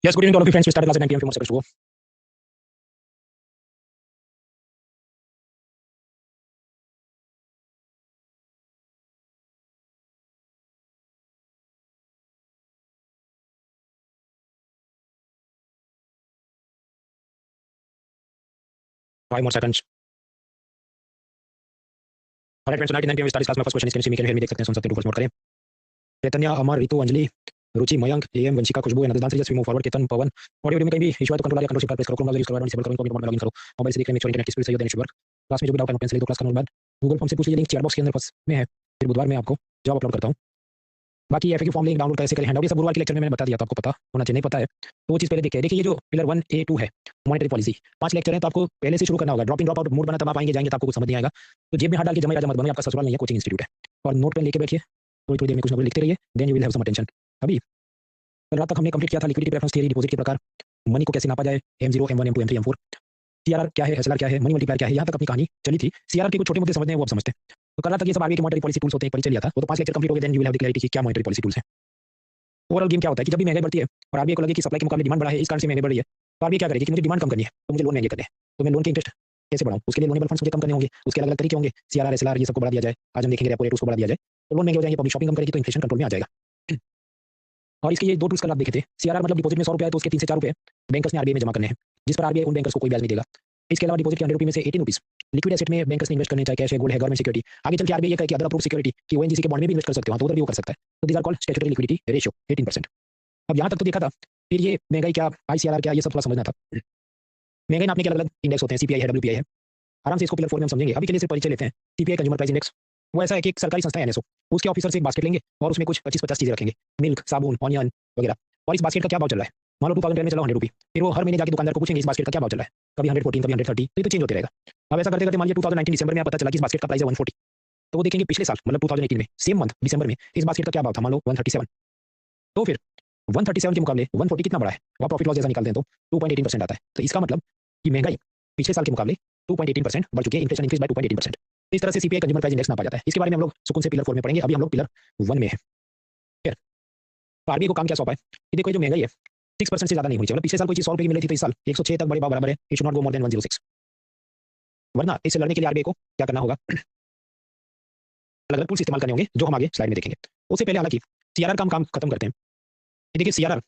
Yes, good evening to all of you friends. We started class at 9 p.m. Few more seconds to go. Five more seconds. All right, friends. Tonight at 9 p.m. we start this class. My first question is, can you see me? Can you hear me? देख सकते हैं, सुन सकते हैं. Do first note करें. Chaitanya, Amar, Ritu, Anjali, Ruchi, Mayank, M, Vanshika, Khushboo and दान से move forward. Ketan, Pawan, audio video में कहीं भी इशू है तो कंट्रोल या कंट्रोल शिप पर प्रेस करो. क्रोम ब्राउज़र यूज करो, डिसेबल करो, इनको लॉगिन करो. मोबाइल से देख रहे हैं, इंटरनेट की स्पीड सही हो, then it should work. Class में जो भी डाउट है पेन से लिख दो. क्लास करने के बाद गूगल फॉर्म से पूछ लीजिए, लिंक चैट बॉक्स के अंदर फर्स्ट में है. फिर बुधवार में आपको जवाब अपलोड करता हूँ. बाकी एफएक्यू फॉर्म लिंक डाउनलोड कैसे करें, हैंडआउट ये सब गुरुवार के लेक्चर में मैंने बता दिया, तो आपको पता होना चाहिए. नहीं पता है तो वो चीज़ पहले देखिए. देखिए ये जो पिलर 1A2 है, मॉनेटरी पॉलिसी, 5 लेक्चर है, तो आपको पहले से शुरू करना होगा. Drop in drop out mood बना, तब आप आएंगे जाएंगे तो आपको कुछ समझ नहीं आएगा. तो जेब में हाथ डाल के जमा राजा मत बनो, आपका ससुराल नहीं है, कोचिंग इंस्टीट्यूट है. और नोट पेन लेके बैठिए, थोड़ी थोड़ी देर में कुछ ना कुछ लिखते रहिए, then you will have some attention. अभी कल रात तक हमने कंप्लीट किया था लिक्विडिटी प्रेफरेंस थियरी, डिपॉजिट के प्रकार, मनी को कैसे नापा जाए, M0, M1, M2, M3, M4, CRR क्या है, एसएलआर क्या है, मनी मल्टीप्लायर क्या है. यहाँ तक अपनी कहानी चली थी. सीआरआर के कुछ छोटे मुद्दे समझने हैं वो आप समझते हैं. तो कल रात तक ये सब आरबीआई की मॉनेटरी पॉलिसी टूल्स होते हैं, परिचय लिया था. वो तो 5 लेक्चर कंप्लीट हो गए, then you will have the clarity कि क्या मॉनेटरी पॉलिसी टूल्स है. ओवरऑल गेम क्या होता है कि जब भी महंगाई बढ़ती है और आरबीआई को लगे कि सप्लाई के मुकाबले डिमांड बढ़ा है, इस कारण से महंगाई बढ़ रही है, तो आरबीआई क्या करेगी कि मुझे डिमांड कम करनी है, तो मुझे लोन महंगे करने हैं, तो मैं लोन के इंटरेस्ट कैसे बढ़ाऊं, उसके लिए लोनेबल फंड्स मुझे कम करने होंगे. उसके अलग अलग तरीके होंगे, सीआरआर, एसएलआर, ये सबको बढ़ा दिया जाए. आज हम देखेंगे रेपो रेट, उसको बढ़ा दिया जाए तो लोन महंगे हो जाएंगे, पब्लिक शॉपिंग कम करेगी तो इन्फ्लेशन कंट्रोल में आ जाएगा. और इसके ये दो टूल्स कल आप देखे थे. सीआरआर मतलब डिपॉजिट में 100 रुपये है तो उसके 3 से 4 रुपये बैंकर्स ने आरबीआई में जमा करने हैं, जिस पर आरबीआई उन बैंकर्स को कोई ब्याज नहीं देगा. इसके अलावा डिपॉजिट के 100 रुपये में से 18 रुपीज लिक्विड एसेट में बैंकर्स ने इन्वेस्ट करने, चाहे कैश है, गोल्ड है, गवर्नमेंट सिक्योरिटी. आगे चल के आरबीआई ये कहे कि अदर अप्रूव्ड सिक्योरिटी कि ओएनजीसी के बॉन्ड में भी इन्वेस्ट कर सकते हो, तो उधर भी वो कर सकता है. तो these are called statutory liquidity ratio 18%. अब यहाँ तक तो देखा था. फिर ये महंगाई क्या, आईसीआरआर क्या, ये सब थोड़ा समझना था. महंगाई नापने के अलग अलग इंडेक्स होते हैं, सीपीआई है, डब्ल्यूपीआई है. आराम से इसको पिलर 4 में हम समझेंगे. अभी के लिए सिर्फ परिचय लेते हैं. सीपीआई कंज्यूमर प्राइस इंडेक्स वो ऐसा है कि एक सरकारी संस्था है एनएसओ, उसके ऑफिसर से एक बास्केट लेंगे और उसमें कुछ 25-50 चीजें रखेंगे, मिल्क, साबुन, ऑनियन वगैरह. और इस बास्केट का क्या भाव चल रहा है, मान लो 2010 में चला 100 रुपये. फिर वो हर महीने जाके दुकानदार को पूछेंगे इस बास्केट का क्या भाव चल रहा है, कभी 114, कभी 130, तो ये तो चेंज होते रहेगा. अब ऐसा करते करते मान लीजिए 2019 दिसंबर में पता चला कि इस बास्केट का प्राइस है 140, तो वो देखेंगे पिछले साल मतलब 2018 में सेम मंथ दिसंबर में इस बास्केट का क्या भाव था, मान लो 137. तो फिर 137 के मुकाबले 140 कितना बड़ा है, वो आप प्रॉफिट लॉस जैसा निकालते हैं तो 2.18% आता है. तो इसका मतलब कि महंगाई पिछले साल के मुकाबले 2.18% बढ़ चुकी है, इन्फ्लेशन इंक्रीज बाय 2.18%. तो इस तरह से सीपीआई कंज्यूमर प्राइस इंडेक्स नापा जाता है. इसके बारे में हम लोग सुकून से पिलर 4 में पढ़ेंगे. अभी हम लोग पिलर 1 में है. फिर तो आरबीआई को काम क्या सौंपा है कि देखो ये जो महंगाई है 6% से ज्यादा नहीं होनी चाहिए. मतलब पिछले साल कोई चीज 100 रुपये की मिल रही थी तो इस साल 106 तक बड़े भाव बराबर है. It should not go more than 106. वरना इससे लड़ने के लिए आरबीआई को क्या करना होगा, अलग अलग टूल्स इस्तेमाल करने होंगे जो हम आगे स्लाइड में देखेंगे. उससे पहले हालांकि सीआरआर का हम काम खत्म करते हैं. ये देखिए सीआरआर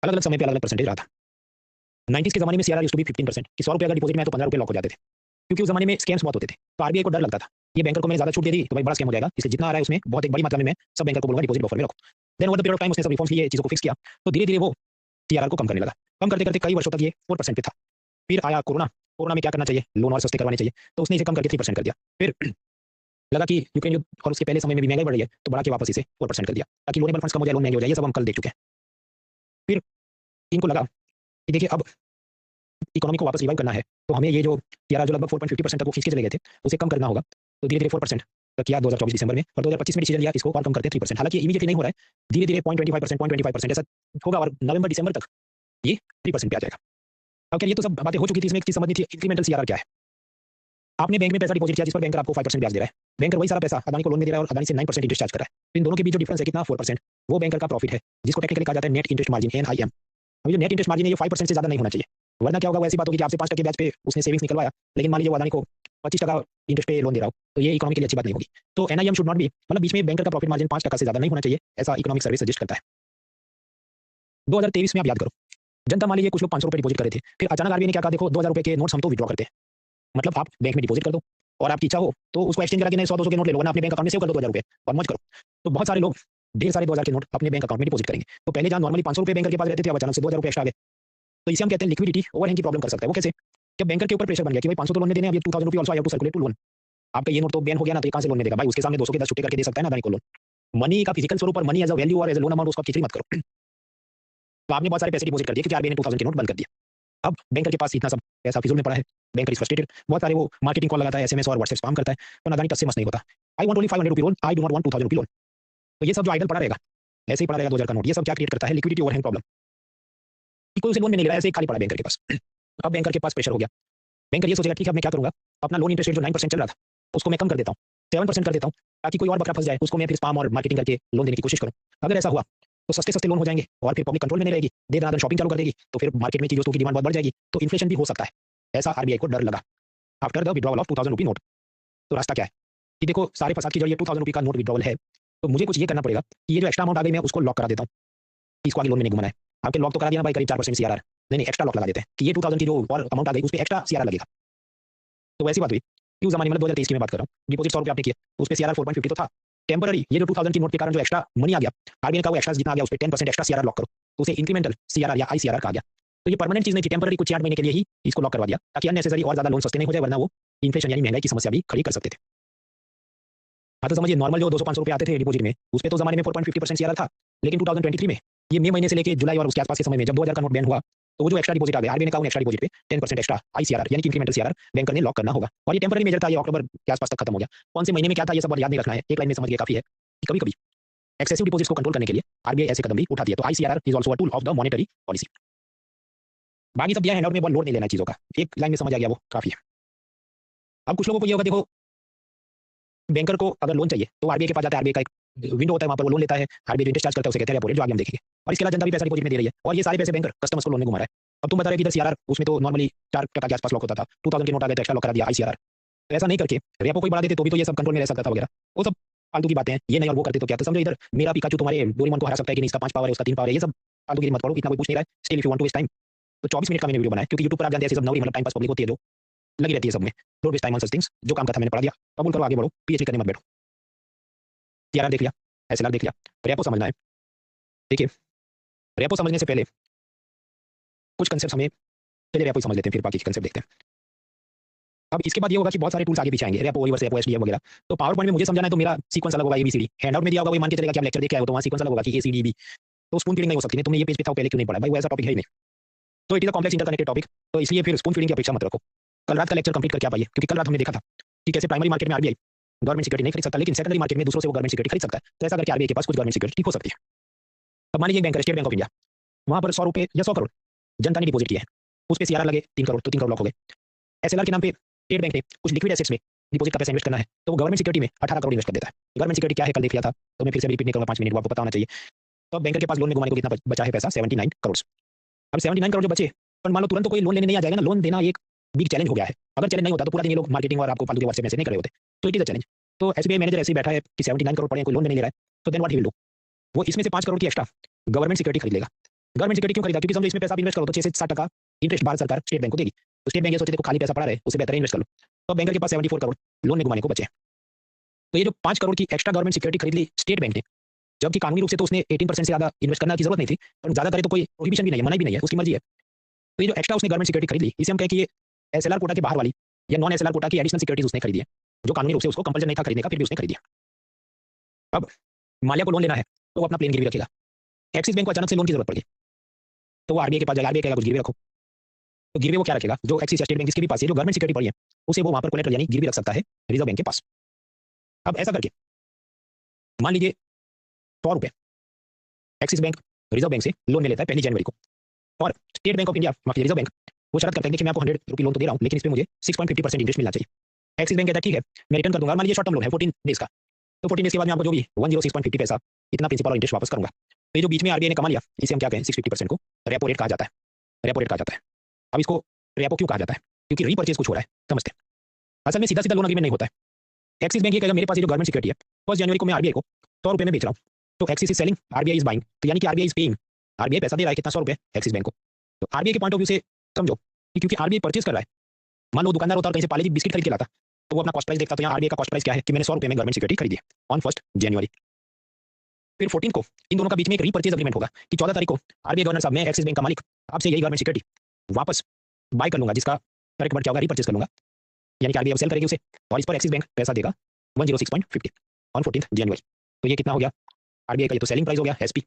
अलग अलग समय पे अलग अलग परसेंटेज रहा था. 90s के जमाने में सीआरआर यूज्ड टू बी 15% कि 100 रुपये अगर डिपॉजिट में है तो 15 रुपये लॉक हो जाते थे, क्योंकि उस जमाने में स्कैम्स बहुत होते थे. तो आरबीआई को डर लगता था ये बैंकर को मैंने ज्यादा छूट दे दी तो भाई बड़ा स्कैम हो जाएगा, इसलिए जितना आ रहा है उसमें बहुत एक बड़ी मात्रा में मैं सब बैंकर को बोलूंगा डिपॉजिट बफर में रखो. Then over the period of time उसने सब रिफॉर्म्स लिए, चीजों को फिक्स किया, तो धीरे धीरे वो सीआरआर को कम करने लगा. कम करते करते कई वर्षों तक ये 4% पे था. फिर आया कोरोना. कोरोना में क्या करना चाहिए, लोन और सस्ते करवाने चाहिए, तो उसने इसे कम करके 3% कर दिया. फिर लगा कि यूक्रेन युद्ध और उसके पहले समय में भी महंगाई बढ़ रही है तो बढ़ा के वापस इसे 4% कर दिया ताकि लोनेबल फंड्स कम हो जाए, लोन महंगे हो जाए. ये सब हम कल देख चुके हैं. फिर इनको लगा कि देखिए अब इकोनॉमी को वापस रिवाइव करना है तो हमें ये जो सीआरआर जो लगभग 4.50% तक वो खींच के चले गए थे उसे कम करना होगा. तो धीरे धीरे 4% तक किया 2024 दिसंबर में, और 2025 में डिसीजन लिया इसको और कम करते हैं 3%. हालांकि इमीडिएटली नहीं हो रहा है, धीरे धीरे 0.25% ऐसा होगा और नवंबर दिसंबर तक ये 3% पे आ जाएगा. अब क्या ये तो सब बातें हो चुकी थी, इसमें एक चीज समझनी थी, इंक्रीमेंटल सीआरआर क्या है. आपने बैंक में पैसा डिपॉजिट किया जिस पर बैंकर आपको 5% ब्याज दे रहा है. बैंकर वही सारा पैसा अदानी को लोन में दे रहा है और अदानी से 9% इंटरेस्ट चार्ज कर रहा है. तो इन दोनों के बीच जो डिफरेंस है कितना, 4%, वो बैंकर का प्रॉफिट है, जिसको टेक्निकली कहा जाता है नेट इंटरेस्ट मार्जिन, NIM. अभी जो नेट इंटरेस्ट मार्जिन है ये 5% से ज्यादा नहीं होना चाहिए, वरना क्या होगा, वो ऐसी बात होगी कि आपसे 5% ब्याज पे उसने सेविंग्स निकलवाया, लेकिन मान लीजिए वो अदानी को 25% इंटरेस्ट पे लोन दे रहा हो, तो ये इकोनॉमी के लिए अच्छी बात नहीं होगी. तो NIM शुड नॉट बी, मतलब बीच में बैंकर का प्रॉफिट मार्जिन 5% से ज्यादा नहीं होना चाहिए, ऐसा इकोनॉमिक सर्विस सजेस्ट करता है. 2023 में आप याद करो, जनता मान लीजिए कुछ लोग 500 रुपये डिपॉजिट कर रहे थे, फिर अचानक आरबीआई ने क्या कहा, देखो 2000 रुपये के नोट्स हम तो विड्रॉ करते हैं. मतलब आप बैंक में डिपॉजिट कर दो और आपकी इच्छा हो तो उसको एक्सचेंज करा के 100-200 के नोट ले लो, वरना अपने बैंक अकाउंट में सेव कर दो 2000 रुपये और मौज करो. तो बहुत सारे लोग ढेर सारे 2000 के नोट अपने बैंक अकाउंट में डिपॉजिट करेंगे. तो पहले जहां नॉर्मली 500 रुपये बैंकर के पास रहते थे, अब अचानक से 2000 रुपये एक्स्ट्रा आ गए. तो इसे हम कहते हैं लिक्विडिटी ओवरहैंग की प्रॉब्लम कर सकता है. वो कैसे, जब बैंकर के ऊपर प्रेशर बन गया कि भाई 500 तो लोन में देने, अब ये 2000 रुपये also I have to circulate to loan. आपका ये नोट तो बैन हो गया ना, तो कहां से लोन में देगा भाई, उसके सामने 200 के 10 छुट्टे करके दे सकता है ना अदानी को लोन. मनी का फिजिकल स्वरूप और मनी एज अ वैल्यू और एज अ लोन अमाउंट उसका खिचड़ी मत करो. तो आपने बहुत सारे पैसे डिपॉजिट कर दिए क्योंकि आरबीआई ने 2000 के नोट बंद कर दिया. अब बैंकर के पास इतना सब पैसा फिजूल में पड़ा है, बैंकर इज फ्रस्ट्रेटेड, बहुत सारे वो मार्केटिंग कॉल लगाता है, एसएमएस और व्हाट्सएप स्पैम करता है, तो अदानी टच से मस नहीं होता. आई वांट ओनली 500 रुपये loan, I do not want 2000 रुपये लोन. तो ये सब जो आइडल पड़ा रहेगा, ऐसे ही पड़ा रहेगा 2000 का नोट, ये सब क्या क्रिएट करता है, लिक्विडिटी ओवरहैंग प्रॉब्लम. कोई उसे लोन में नहीं ले रहा है, ऐसे ही खाली पड़ा बैंकर के पास. अब बैंकर के पास प्रेशर हो गया. बैंकर ये सोचेगा ठीक है अब मैं क्या करूंगा, अपना लोन इंटरेस्ट रेट जो 9% चल रहा था उसको मैं कम कर देता हूँ, 7% कर देता हूँ, ताकि कोई और बकरा फंस जाए उसको मैं फिर स्पैम और मार्केटिंग करके लोन देने की कोशिश करूँ. अगर ऐसा हुआ तो सस्ते सस्ते लोन हो जाएंगे और फिर पब्लिक कंट्रोल में नहीं रहेगी, दे दनादन शॉपिंग चालू कर देगी, तो फिर मार्केट में चीजों की डिमांड बहुत बढ़ जाएगी, तो इन्फ्लेशन भी हो सकता है। ऐसा आरबीआई को डर लगा after the withdrawal of 2000 rupee note. तो रास्ता क्या है कि देखो सारे फसाद की जड़ ये 2000 रुपी का नोट विड्रॉवल है, तो मुझे कुछ ये करना पड़ेगा कि ये जो एक्स्ट्रा अमाउंट आ गई मैं उसको लॉक करा देता हूँ, इसको आगे लोन में नहीं घुमाना है। आपके लॉक तो करा दिया ना भाई करीब 4% सीआरआर, नहीं एक्स्ट्रा लॉक लगा देते हैं कि ये 2000 की जो और अमाउंट आ गई उस पर एक्स्ट्रा सीआरआर लगेगा। तो वैसी बात हुई कि उस जमाने मतलब 2023 की मैं बात कर रहा हूँ, डिपोजिट 100 रुपये आपने किया, उस पर सीआरआर 4.50 तो था। टेम्पररी ये जो 2000 की नोट के कारण जो एक्स्ट्रा मनी आ गया, आरबीआई का वो एक्स्ट्रा जितना आ गया उस पर 10% एक्स्ट्रा सीआरआर लॉक करो, तो उसे इंक्रीमेंटल सीआरआर या आईसीआरआर कहा गया। तो ये परमानेंट चीज नहीं थी, टेम्पररी कुछ 8 महीने के लिए ही इसको लॉक करवा दिया ताकि अननेसेसरी और ज्यादा लोन सस्ते नहीं हो जाए, वरना वो इन्फ्लेशन यानी महंगाई की समस्या भी खड़ी कर सकते थे। हाँ तो समझिए नॉर्मल जो 200-500 रुपये आते थे डिपोजिट में उस पर तो जमाने में 4.50% सीआरआर था, लेकिन 2023 में ये मई महीने से लेकर जुलाई और उसके आसपास के समय में जब 2000 का नोट बैन हुआ, तो वो जो एक्स्ट्रा डिपोजिट आ गया आरबीआई ने कहा एक्स्ट्रा डिपोजिट पे 10% एक्स्ट्रा आईसीआरआर यानी कि इंक्रीमेंटल सीआरआर बैंकर ने लॉक करना होगा, और ये टेम्पररी मेजर था, ये अक्टूबर के आसपास तक खत्म हो गया। कौन से महीने में क्या था ये सब बात याद नहीं रखना है, एक लाइन में समझ गया काफी है कि कभी कभी एक्सेसिव डिपोजिट्स को कंट्रोल करने के लिए आरबीआई ऐसे कदम भी उठाती है। तो ICRR is also a tool of the monetary policy. बाकी सब दिया हैंडआउट में, बहुत लोड नहीं लेना चीजों का, एक लाइन में समझ आ गया वो काफी है। अब कुछ लोगों को ये होगा, देखो बैंकर को अगर लोन चाहिए तो आरबीआई के पास जाता है, आरबीआई का एक विंडो होता है, वहां पर वो लोन लेता है, आरबीआई जो इंटरेस्ट चार्ज करता है उसे कहते हैं रेपो रेट, जो आगे हम देखेंगे। और इसके अलावा जनता भी पैसा डिपोजिट में दे रही है, और ये सारे पैसे बैंकर कस्टमर्स को लोन में घुमा रहा है। अब तुम बता रहे कि इधर सीआरआर उसमें तो नॉर्मली 4% के आसपास लॉक होता था, 2000 के नोट आ गए तो एक्स्ट्रा लॉक करा दिया आईसीआरआर। तो ऐसा नहीं करके रेपो कोई बढ़ा देते तो भी तो ये सब कंट्रोल में रह सकता था वगैरह, वो सब फालतू की बातें हैं। ये नहीं और वो करते तो क्या, तो समझो इधर मेरा पिकाचू तुम्हारे डोरेमोन को हरा सकता है कि नहीं, इसका 5 पावर है उसका 3 पावर है, ये सब फालतू की मत पड़ो, इतना कोई पूछ नहीं रहा है। Still if you want to waste time तो 24 मिनट का मैंने वीडियो बनाया, क्योंकि यूट्यूब पर आप जानते हैं ऐसे सब नवरी मतलब टाइम पास पब्लिक होती है जो लगी रहती है सब में। Don't waste time on such things, जो काम का था मैंने पढ़ा दिया, कबूल करो आगे बढ़ो, पीएचडी करने मत बैठो। सीआरआर देख लिया, एसएलआर देख लिया, रेपो समझना है। देखिए रेपो समझने से पहले कुछ कंसेप्ट हमें पहले रेपो समझ लेते हैं, फिर बाकी के कंसेप्ट देखते हैं। अब इसके बाद ये होगा कि बहुत सारे टूल्स आगे पीछे आएंगे, रेपो रिवर्स रेपो एसडीएफ वगैरह। तो पावर पॉइंट में मुझे समझाना है तो मेरा सीक्वेंस अलग होगा, एबीसीडी। हैंडआउट में दिया होगा वही मान के चलेगा कि आप लेक्चर देख के आए हो, तो वहां सीक्वेंस अलग होगा कि एसीडीबी। तो स्पून फीडिंग नहीं हो सकती, नहीं तुमने ये पेज पे था पहले क्यों नहीं पढ़ा भाई, वो ऐसा टॉपिक है ही नहीं। तो it is a complex interconnected topic, तो इसलिए फिर स्पून फीडिंग की अपेक्षा मत रखो। कल रात का लेक्चर कंप्लीट करके आप आइए, क्योंकि कल रात हमने देखा था कि कैसे प्राइमरी मार्केट में आरबीआई गवर्नमेंट सिक्योरिटी नहीं खरीद सकता, लेकिन सेकेंडरी मार्केट में दूसरों से वो गवर्नमेंट सिक्योरिटी खरीद सकता है। तो ऐसा करके आरबीआई के पास कुछ गवर्नमेंट सिक्योरिटी हो सकती है। अब मान लीजिए bank, state bank of India, वहां पर 100 रुपये या 100 करोड़ जनता ने डिपोजिट किया है, उस पर सीआरआर लगे 3 करोड़, तो 3 करोड़ लॉक हो गए। एसएलआर के नाम पे स्टेट बैंक ने कुछ लिक्विड एसेट्स में डिपोजिट का पैसा इन्वेस्ट करना है, तो वो गवर्नमेंट सिक्योरिटी में 18 करोड़ इन्वेस्ट कर देता है। गवर्नमेंट सिक्योरिटी क्या है कल देख लिया था, तो मैं फिर से रिपीट नहीं करूंगा, 5 मिनट आपको पता होना चाहिए। तो बैंकर के पास लोन में घुमाने को कितना बचा है पैसा, 79 करोड़। अब 79 करोड़ जो बचे, पर मान लो तुरंत तो कोई लोन लेने नहीं आ जाएगा ना, लोन देना एक बिग चैलेंज हो गया है। अगर चैलेंज नहीं होता तो पूरा दिन ये लोग मार्केटिंग और आपको फालतू के व्हाट्सएप मैसेज नहीं करे होते, तो इट इज अ चैलेंज। तो एसबीआई मैनेजर ऐसे ही बैठा है कि 79 करोड़ पड़े, कोई लोन नहीं ले रहा है, तो then what he will do, वो इसमें से 5 करोड़ की एक्स्ट्रा गवर्नमेंट सिक्योरिटी खरीद लेगा। गवर्नमेंट सिक्योरिटी क्यों खरीदा, क्योंकि समझो इसमें पैसा इन्वेस्ट करो तो 6 से 7% इंटरेस्ट भारत सरकार स्टेट बैंक को देगी। तो स्टेट बैंक ये सोचे देखो खाली पैसा पड़ा रहे, उससे बेहतर इन्वेस्ट कर लो। तो बैंकर के पास 74 करोड़ लोन में घुमाने को बचे। तो ये जो 5 करोड़ की एक्स्ट्रा गवर्नमेंट सिक्योरिटी खरीद ली स्टेट बैंक ने, जबकि कानूनी रूप से तो उसने 18% से ज्यादा इन्वेस्ट करने की जरूरत नहीं थी, पर ज्यादा करे तो कोई प्रोहिबिशन भी नहीं है, मना भी नहीं है, उसकी मर्जी है। तो ये जो एक्स्ट्रा उसने गवर्नमेंट सिक्योरिटी खरीद ली, इसे हम कहें कि ये एसएलआर कोटा के बाहर वाली या नॉन एसएलआर कोटा की एडिशनल सिक्योरिटीज उसने खरीदी है, जो कानूनी रूप से उसको कंपल्सन नहीं था खरीदने का, फिर भी उसने खरीदी है। अब माल्या को लोन लेना है तो वो अपना प्लेन गिरवी रखेगा। एक्सिस बैंक को अचानक से लोन की जरूरत पड़ गई, तो वो आरबीआई के पास जाएगा, आरबीआई कहेगा कुछ गिरवी रखो। तो गिरवी वो क्या रखेगा, जो एक्सिस या स्टेट बैंक जिसके भी पास है जो गवर्नमेंट सिक्योरिटी पड़ी है, उसे वो वहां पर कोलेटरल यानी गिरवी रख सकता है रिजर्व बैंक के पास। अब ऐसा करके मान लीजिए 100 रुपये एक्सिस बैंक रिजर्व बैंक से लोन में लेता है 1 जनवरी को, और स्टेट बैंक ऑफ इंडिया माफी रिजर्व बैंक वो शर्त करते हैं कि मैं आपको 100 रुपये लोन तो दे रहा हूँ, लेकिन इस पर मुझे 6.50% इंटरेस्ट मिलना चाहिए। एक्सिस बैंक कहता है ठीक है मैं रिटर्न कर दूंगा, मान लीजिए शॉर्ट टर्म लोन है 14 डेज का, तो 14 डेज के बाद मैं आपको जो भी 106.50 पैसा इतना प्रिंसिपल और इंटरेस्ट वापस करूंगा। तो ये जो बीच में आरबीआई ने कमा लिया, इसे हम क्या कहें 650% को रेपो रेट कहा जाता है, रेपो रेट कहा जाता है। अब इसको रेपो क्यों कहा जाता है, क्योंकि रीपर्चेज कुछ हो रहा है, समझते हैं। असल में सीधा सीधा लोन अग्रीमेंट नहीं होता है। एक्सिस बैंक ये कहेगा मेरे पास ये जो गवर्नमेंट सिक्योरिटी है 1 जनवरी को मैं आरबीआई को 100 रुपये में बेच रहा हूँ, तो axis is selling, RBI is buying, तो यानी कि आरबीआई इज पेइंग, आरबीआई पैसा दे रहा है कितना 100 रुपये एक्सिस बैंक को। तो आरबीआई के पॉइंट ऑफ व्यू से समझो कि क्योंकि आरबीआई परचेज कर रहा है, मान लो दुकानदार होता और कहीं से पार्ले जी बिस्किट खरीद के लाता, तो वो अपना कॉस्ट प्राइस देखता, तो यहाँ आरबीआई का कॉस्ट प्राइस क्या है कि मैंने 100 रुपये में गवर्नमेंट सिक्योरिटी खरीदी ऑन 1 जनवरी। फिर 14 को इन दोनों का बीच में एक रीपर्चेज अग्रीमेंट होगा कि 14 तारीख को आरबीआई गवर्नर साहब मैं एक्सिस बैंक का मालिक आपसे यही गवर्नमेंट सिक्योरिटी वापस बाय कर लूंगा, जिसका करेक्ट वर्ड क्या होगा रीपर्चेज कर लूंगा, यानी कि आरबीआई सेल करेगी उसे और इस पर एक्सिस बैंक पैसा देगा 106.50 ऑन 14 जनवरी। तो ये कितना हो गया, आरबीआई का ये तो सेलिंग प्राइस हो गया एसपी।